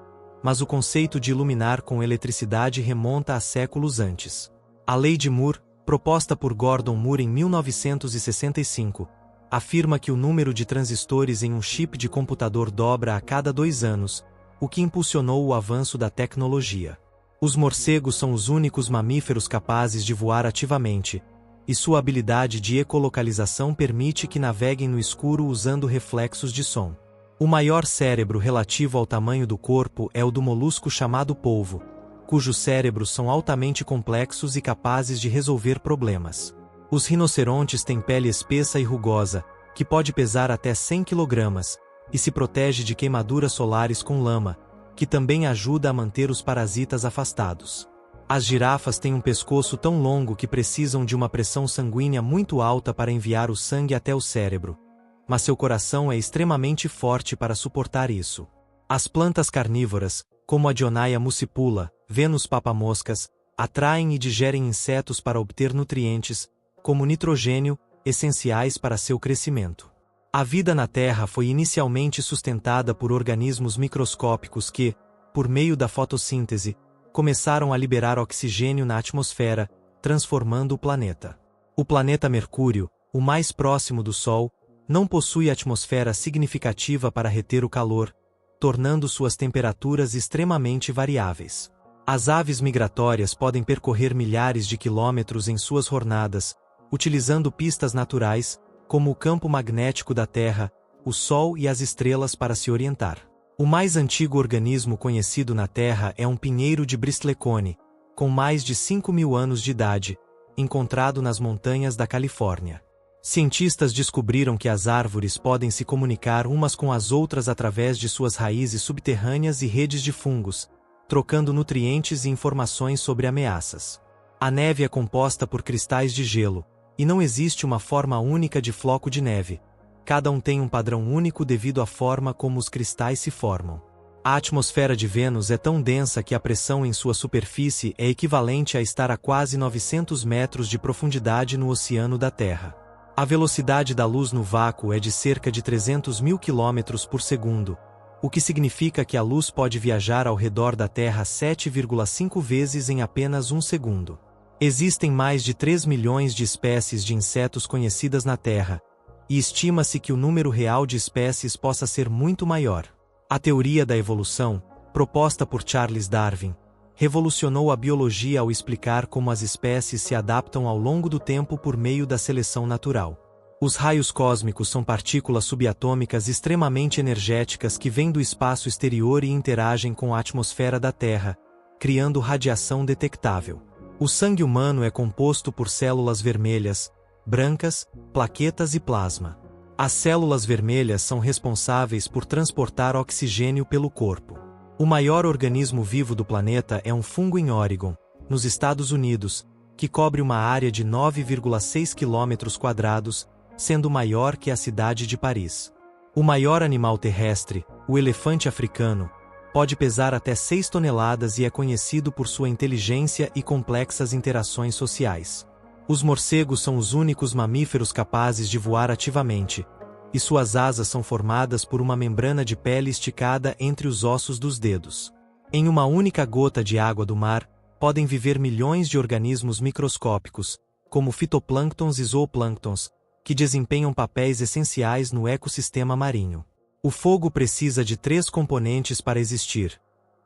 mas o conceito de iluminar com eletricidade remonta a séculos antes. A Lei de Moore, proposta por Gordon Moore em 1965, afirma que o número de transistores em um chip de computador dobra a cada 2 anos, o que impulsionou o avanço da tecnologia. Os morcegos são os únicos mamíferos capazes de voar ativamente, e sua habilidade de ecolocalização permite que naveguem no escuro usando reflexos de som. O maior cérebro relativo ao tamanho do corpo é o do molusco chamado polvo, cujos cérebros são altamente complexos e capazes de resolver problemas. Os rinocerontes têm pele espessa e rugosa, que pode pesar até 100 kg, e se protege de queimaduras solares com lama, que também ajuda a manter os parasitas afastados. As girafas têm um pescoço tão longo que precisam de uma pressão sanguínea muito alta para enviar o sangue até o cérebro, mas seu coração é extremamente forte para suportar isso. As plantas carnívoras, como a Dionaea muscipula, Venus papamoscas, Atraem e digerem insetos para obter nutrientes, como nitrogênio, essenciais para seu crescimento. A vida na Terra foi inicialmente sustentada por organismos microscópicos que, por meio da fotossíntese, começaram a liberar oxigênio na atmosfera, transformando o planeta. O planeta Mercúrio, o mais próximo do Sol, não possui atmosfera significativa para reter o calor, tornando suas temperaturas extremamente variáveis. As aves migratórias podem percorrer milhares de quilômetros em suas jornadas, utilizando pistas naturais, como o campo magnético da Terra, o Sol e as estrelas para se orientar. O mais antigo organismo conhecido na Terra é um pinheiro de Bristlecone, com mais de 5.000 anos de idade, encontrado nas montanhas da Califórnia. Cientistas descobriram que as árvores podem se comunicar umas com as outras através de suas raízes subterrâneas e redes de fungos, trocando nutrientes e informações sobre ameaças. A neve é composta por cristais de gelo, e não existe uma forma única de floco de neve. Cada um tem um padrão único devido à forma como os cristais se formam. A atmosfera de Vênus é tão densa que a pressão em sua superfície é equivalente a estar a quase 900 metros de profundidade no oceano da Terra. A velocidade da luz no vácuo é de cerca de 300.000 km por segundo, o que significa que a luz pode viajar ao redor da Terra 7,5 vezes em apenas um segundo. Existem mais de 3 milhões de espécies de insetos conhecidas na Terra, e estima-se que o número real de espécies possa ser muito maior. A teoria da evolução, proposta por Charles Darwin, revolucionou a biologia ao explicar como as espécies se adaptam ao longo do tempo por meio da seleção natural. Os raios cósmicos são partículas subatômicas extremamente energéticas que vêm do espaço exterior e interagem com a atmosfera da Terra, criando radiação detectável. O sangue humano é composto por células vermelhas, brancas, plaquetas e plasma. As células vermelhas são responsáveis por transportar oxigênio pelo corpo. O maior organismo vivo do planeta é um fungo em Oregon, nos Estados Unidos, que cobre uma área de 9,6 km², sendo maior que a cidade de Paris. O maior animal terrestre, o elefante africano, pode pesar até 6 toneladas e é conhecido por sua inteligência e complexas interações sociais. Os morcegos são os únicos mamíferos capazes de voar ativamente, e suas asas são formadas por uma membrana de pele esticada entre os ossos dos dedos. Em uma única gota de água do mar, podem viver milhões de organismos microscópicos, como fitoplânctons e zooplânctons, que desempenham papéis essenciais no ecossistema marinho. O fogo precisa de 3 componentes para existir: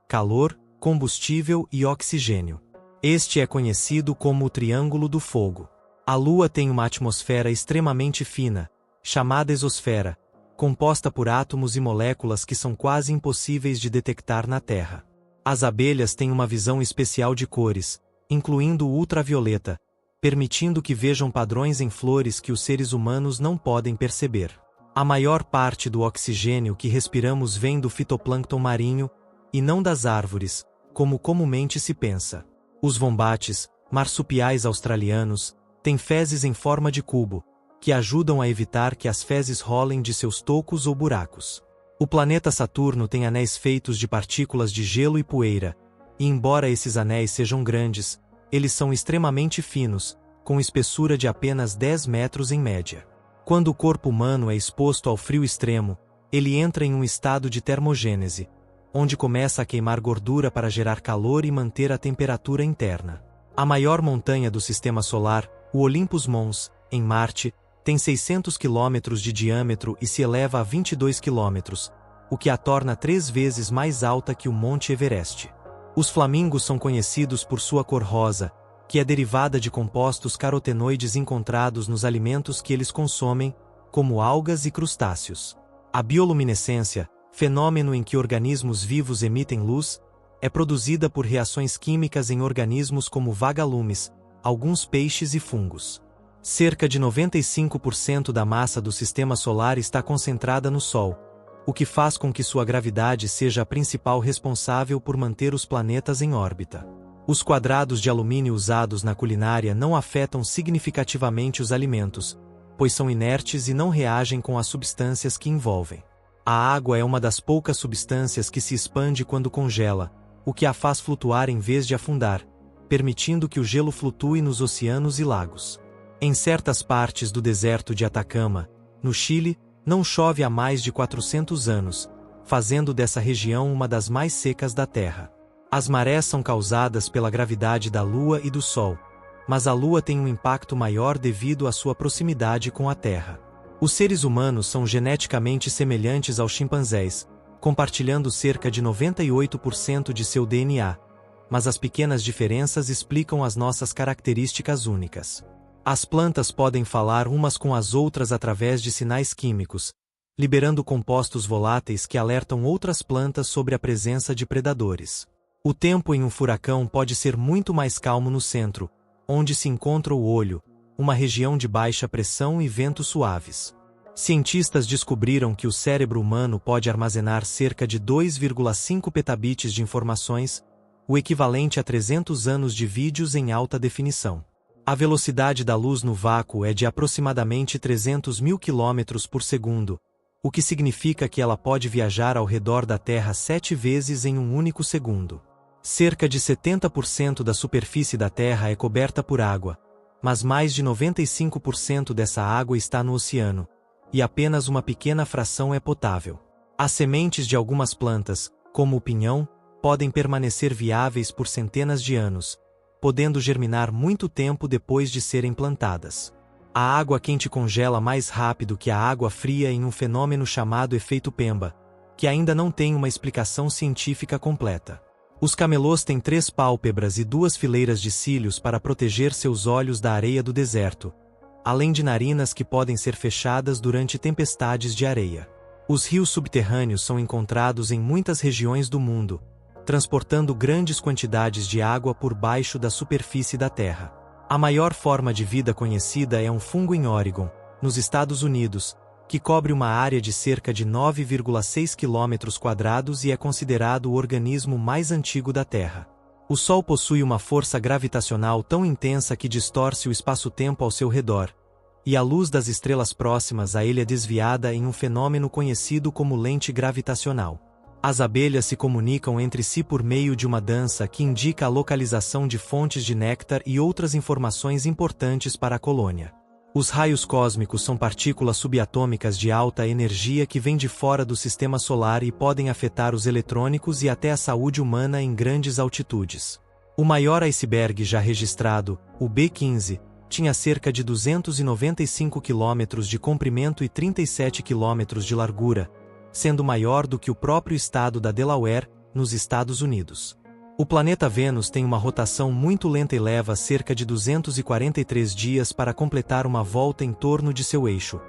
calor, combustível e oxigênio. Este é conhecido como o Triângulo do Fogo. A Lua tem uma atmosfera extremamente fina, chamada exosfera, composta por átomos e moléculas que são quase impossíveis de detectar na Terra. As abelhas têm uma visão especial de cores, incluindo o ultravioleta, permitindo que vejam padrões em flores que os seres humanos não podem perceber. A maior parte do oxigênio que respiramos vem do fitoplâncton marinho, e não das árvores, como comumente se pensa. Os wombates, marsupiais australianos, têm fezes em forma de cubo, que ajudam a evitar que as fezes rolem de seus tocos ou buracos. O planeta Saturno tem anéis feitos de partículas de gelo e poeira, e embora esses anéis sejam grandes, eles são extremamente finos, com espessura de apenas 10 metros em média. Quando o corpo humano é exposto ao frio extremo, ele entra em um estado de termogênese, onde começa a queimar gordura para gerar calor e manter a temperatura interna. A maior montanha do Sistema Solar, o Olympus Mons, em Marte, tem 600 km de diâmetro e se eleva a 22 km, o que a torna 3 vezes mais alta que o Monte Everest. Os flamingos são conhecidos por sua cor rosa, que é derivada de compostos carotenoides encontrados nos alimentos que eles consomem, como algas e crustáceos. A bioluminescência, fenômeno em que organismos vivos emitem luz, é produzida por reações químicas em organismos como vagalumes, alguns peixes e fungos. Cerca de 95% da massa do Sistema Solar está concentrada no Sol, o que faz com que sua gravidade seja a principal responsável por manter os planetas em órbita. Os quadrados de alumínio usados na culinária não afetam significativamente os alimentos, pois são inertes e não reagem com as substâncias que envolvem. A água é uma das poucas substâncias que se expande quando congela, o que a faz flutuar em vez de afundar, permitindo que o gelo flutue nos oceanos e lagos. Em certas partes do deserto de Atacama, no Chile, não chove há mais de 400 anos, fazendo dessa região uma das mais secas da Terra. As marés são causadas pela gravidade da Lua e do Sol, mas a Lua tem um impacto maior devido à sua proximidade com a Terra. Os seres humanos são geneticamente semelhantes aos chimpanzés, compartilhando cerca de 98% de seu DNA, mas as pequenas diferenças explicam as nossas características únicas. As plantas podem falar umas com as outras através de sinais químicos, liberando compostos voláteis que alertam outras plantas sobre a presença de predadores. O tempo em um furacão pode ser muito mais calmo no centro, onde se encontra o olho, uma região de baixa pressão e ventos suaves. Cientistas descobriram que o cérebro humano pode armazenar cerca de 2,5 petabits de informações, o equivalente a 300 anos de vídeos em alta definição. A velocidade da luz no vácuo é de aproximadamente 300 mil km por segundo, o que significa que ela pode viajar ao redor da Terra 7 vezes em um único segundo. Cerca de 70% da superfície da Terra é coberta por água, mas mais de 95% dessa água está no oceano, e apenas uma pequena fração é potável. As sementes de algumas plantas, como o pinhão, podem permanecer viáveis por centenas de anos, podendo germinar muito tempo depois de serem plantadas. A água quente congela mais rápido que a água fria em um fenômeno chamado efeito Pemba, que ainda não tem uma explicação científica completa. Os camelôs têm 3 pálpebras e 2 fileiras de cílios para proteger seus olhos da areia do deserto, além de narinas que podem ser fechadas durante tempestades de areia. Os rios subterrâneos são encontrados em muitas regiões do mundo, transportando grandes quantidades de água por baixo da superfície da Terra. A maior forma de vida conhecida é um fungo em Oregon, nos Estados Unidos, que cobre uma área de cerca de 9,6 km² e é considerado o organismo mais antigo da Terra. O Sol possui uma força gravitacional tão intensa que distorce o espaço-tempo ao seu redor, e a luz das estrelas próximas a ele é desviada em um fenômeno conhecido como lente gravitacional. As abelhas se comunicam entre si por meio de uma dança que indica a localização de fontes de néctar e outras informações importantes para a colônia. Os raios cósmicos são partículas subatômicas de alta energia que vêm de fora do sistema solar e podem afetar os eletrônicos e até a saúde humana em grandes altitudes. O maior iceberg já registrado, o B-15, tinha cerca de 295 km de comprimento e 37 km de largura, sendo maior do que o próprio estado da Delaware, nos Estados Unidos. O planeta Vênus tem uma rotação muito lenta e leva cerca de 243 dias para completar uma volta em torno de seu eixo,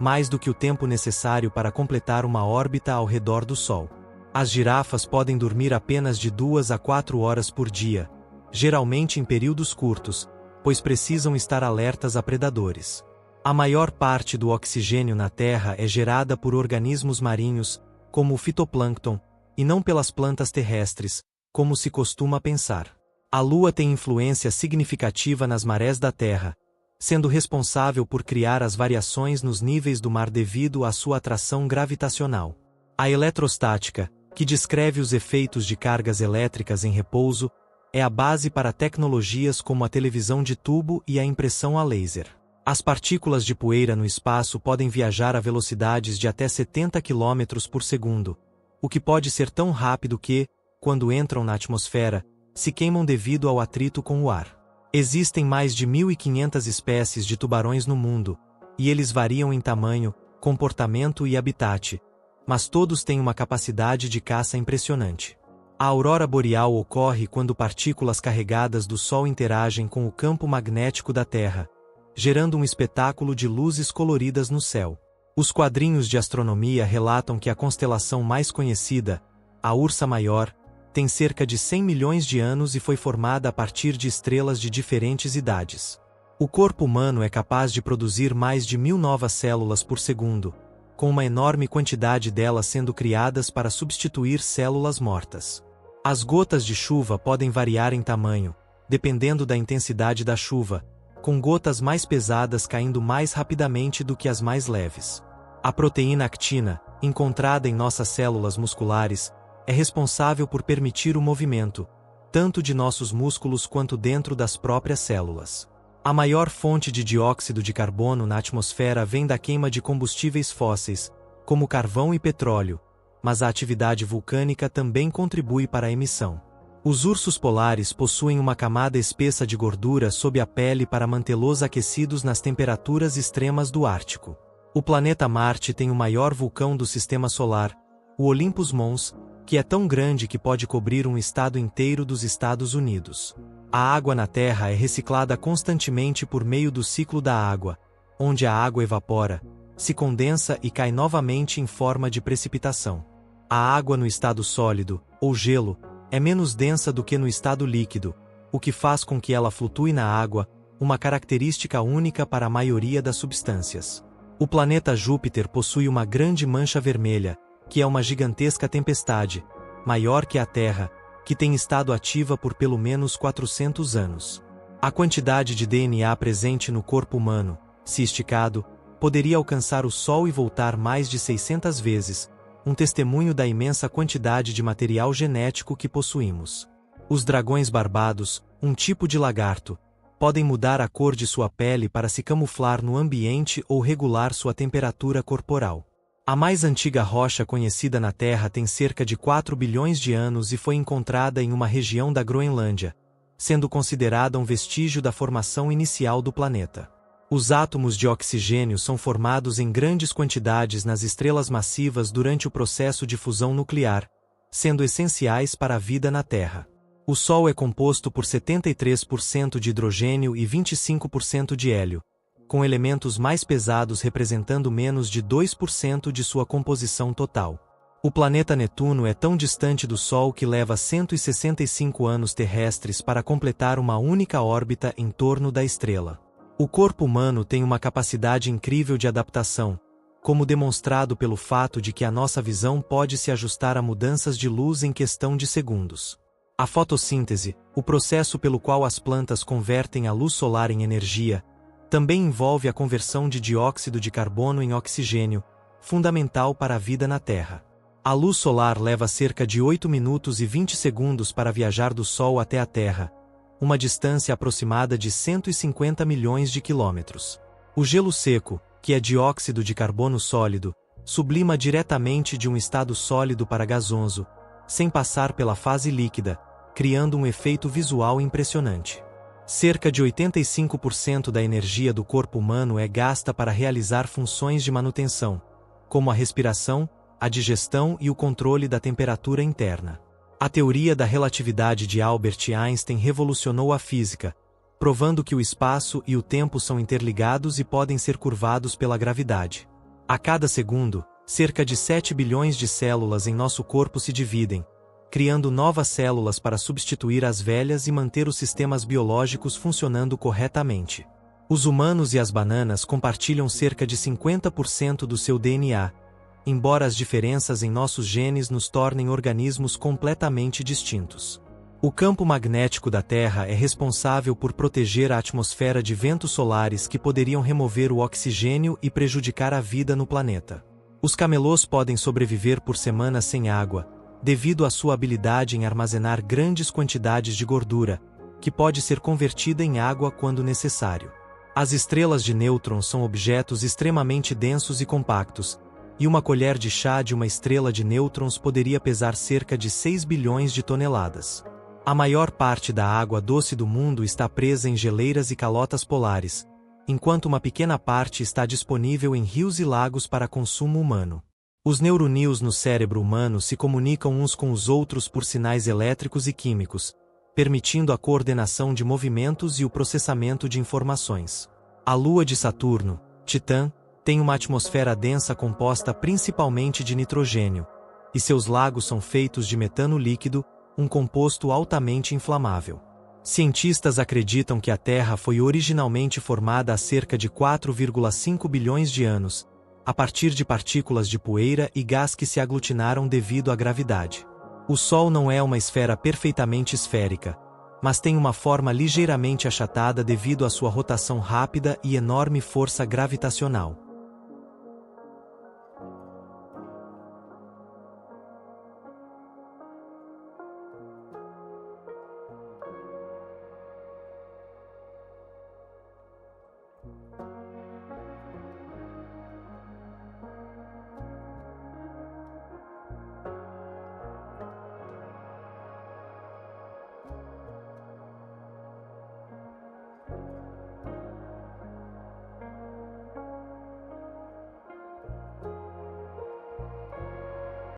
mais do que o tempo necessário para completar uma órbita ao redor do Sol. As girafas podem dormir apenas de 2 a 4 horas por dia, geralmente em períodos curtos, pois precisam estar alertas a predadores. A maior parte do oxigênio na Terra é gerada por organismos marinhos, como o fitoplâncton, e não pelas plantas terrestres, como se costuma pensar. A Lua tem influência significativa nas marés da Terra, sendo responsável por criar as variações nos níveis do mar devido à sua atração gravitacional. A eletrostática, que descreve os efeitos de cargas elétricas em repouso, é a base para tecnologias como a televisão de tubo e a impressão a laser. As partículas de poeira no espaço podem viajar a velocidades de até 70 km por segundo, o que pode ser tão rápido que, quando entram na atmosfera, se queimam devido ao atrito com o ar. Existem mais de 1.500 espécies de tubarões no mundo, e eles variam em tamanho, comportamento e habitat, mas todos têm uma capacidade de caça impressionante. A aurora boreal ocorre quando partículas carregadas do Sol interagem com o campo magnético da Terra, gerando um espetáculo de luzes coloridas no céu. Os quadrinhos de astronomia relatam que a constelação mais conhecida, a Ursa Maior, tem cerca de 100 milhões de anos e foi formada a partir de estrelas de diferentes idades. O corpo humano é capaz de produzir mais de 1.000 novas células por segundo, com uma enorme quantidade delas sendo criadas para substituir células mortas. As gotas de chuva podem variar em tamanho, dependendo da intensidade da chuva, com gotas mais pesadas caindo mais rapidamente do que as mais leves. A proteína actina, encontrada em nossas células musculares, é responsável por permitir o movimento, tanto de nossos músculos quanto dentro das próprias células. A maior fonte de dióxido de carbono na atmosfera vem da queima de combustíveis fósseis, como carvão e petróleo, mas a atividade vulcânica também contribui para a emissão. Os ursos polares possuem uma camada espessa de gordura sob a pele para mantê-los aquecidos nas temperaturas extremas do Ártico. O planeta Marte tem o maior vulcão do Sistema Solar, o Olympus Mons, que é tão grande que pode cobrir um estado inteiro dos Estados Unidos. A água na Terra é reciclada constantemente por meio do ciclo da água, onde a água evapora, se condensa e cai novamente em forma de precipitação. A água no estado sólido, ou gelo, é menos densa do que no estado líquido, o que faz com que ela flutue na água, uma característica única para a maioria das substâncias. O planeta Júpiter possui uma grande mancha vermelha, que é uma gigantesca tempestade, maior que a Terra, que tem estado ativa por pelo menos 400 anos. A quantidade de DNA presente no corpo humano, se esticado, poderia alcançar o Sol e voltar mais de 600 vezes, um testemunho da imensa quantidade de material genético que possuímos. Os dragões barbados, um tipo de lagarto, podem mudar a cor de sua pele para se camuflar no ambiente ou regular sua temperatura corporal. A mais antiga rocha conhecida na Terra tem cerca de 4 bilhões de anos e foi encontrada em uma região da Groenlândia, sendo considerada um vestígio da formação inicial do planeta. Os átomos de oxigênio são formados em grandes quantidades nas estrelas massivas durante o processo de fusão nuclear, sendo essenciais para a vida na Terra. O Sol é composto por 73% de hidrogênio e 25% de hélio, com elementos mais pesados representando menos de 2% de sua composição total. O planeta Netuno é tão distante do Sol que leva 165 anos terrestres para completar uma única órbita em torno da estrela. O corpo humano tem uma capacidade incrível de adaptação, como demonstrado pelo fato de que a nossa visão pode se ajustar a mudanças de luz em questão de segundos. A fotossíntese, o processo pelo qual as plantas convertem a luz solar em energia, também envolve a conversão de dióxido de carbono em oxigênio, fundamental para a vida na Terra. A luz solar leva cerca de 8 minutos e 20 segundos para viajar do Sol até a Terra, uma distância aproximada de 150 milhões de quilômetros. O gelo seco, que é dióxido de carbono sólido, sublima diretamente de um estado sólido para gasoso, sem passar pela fase líquida, criando um efeito visual impressionante. Cerca de 85% da energia do corpo humano é gasta para realizar funções de manutenção, como a respiração, a digestão e o controle da temperatura interna. A teoria da relatividade de Albert Einstein revolucionou a física, provando que o espaço e o tempo são interligados e podem ser curvados pela gravidade. A cada segundo, cerca de 7 bilhões de células em nosso corpo se dividem, criando novas células para substituir as velhas e manter os sistemas biológicos funcionando corretamente. Os humanos e as bananas compartilham cerca de 50% do seu DNA, embora as diferenças em nossos genes nos tornem organismos completamente distintos. O campo magnético da Terra é responsável por proteger a atmosfera de ventos solares que poderiam remover o oxigênio e prejudicar a vida no planeta. Os camelôs podem sobreviver por semanas sem água, devido à sua habilidade em armazenar grandes quantidades de gordura, que pode ser convertida em água quando necessário. As estrelas de nêutrons são objetos extremamente densos e compactos, e uma colher de chá de uma estrela de nêutrons poderia pesar cerca de 6 bilhões de toneladas. A maior parte da água doce do mundo está presa em geleiras e calotas polares, enquanto uma pequena parte está disponível em rios e lagos para consumo humano. Os neuroníons no cérebro humano se comunicam uns com os outros por sinais elétricos e químicos, permitindo a coordenação de movimentos e o processamento de informações. A Lua de Saturno, Titã, tem uma atmosfera densa composta principalmente de nitrogênio, e seus lagos são feitos de metano líquido, um composto altamente inflamável. Cientistas acreditam que a Terra foi originalmente formada há cerca de 4,5 bilhões de anos, a partir de partículas de poeira e gás que se aglutinaram devido à gravidade. O Sol não é uma esfera perfeitamente esférica, mas tem uma forma ligeiramente achatada devido à sua rotação rápida e enorme força gravitacional.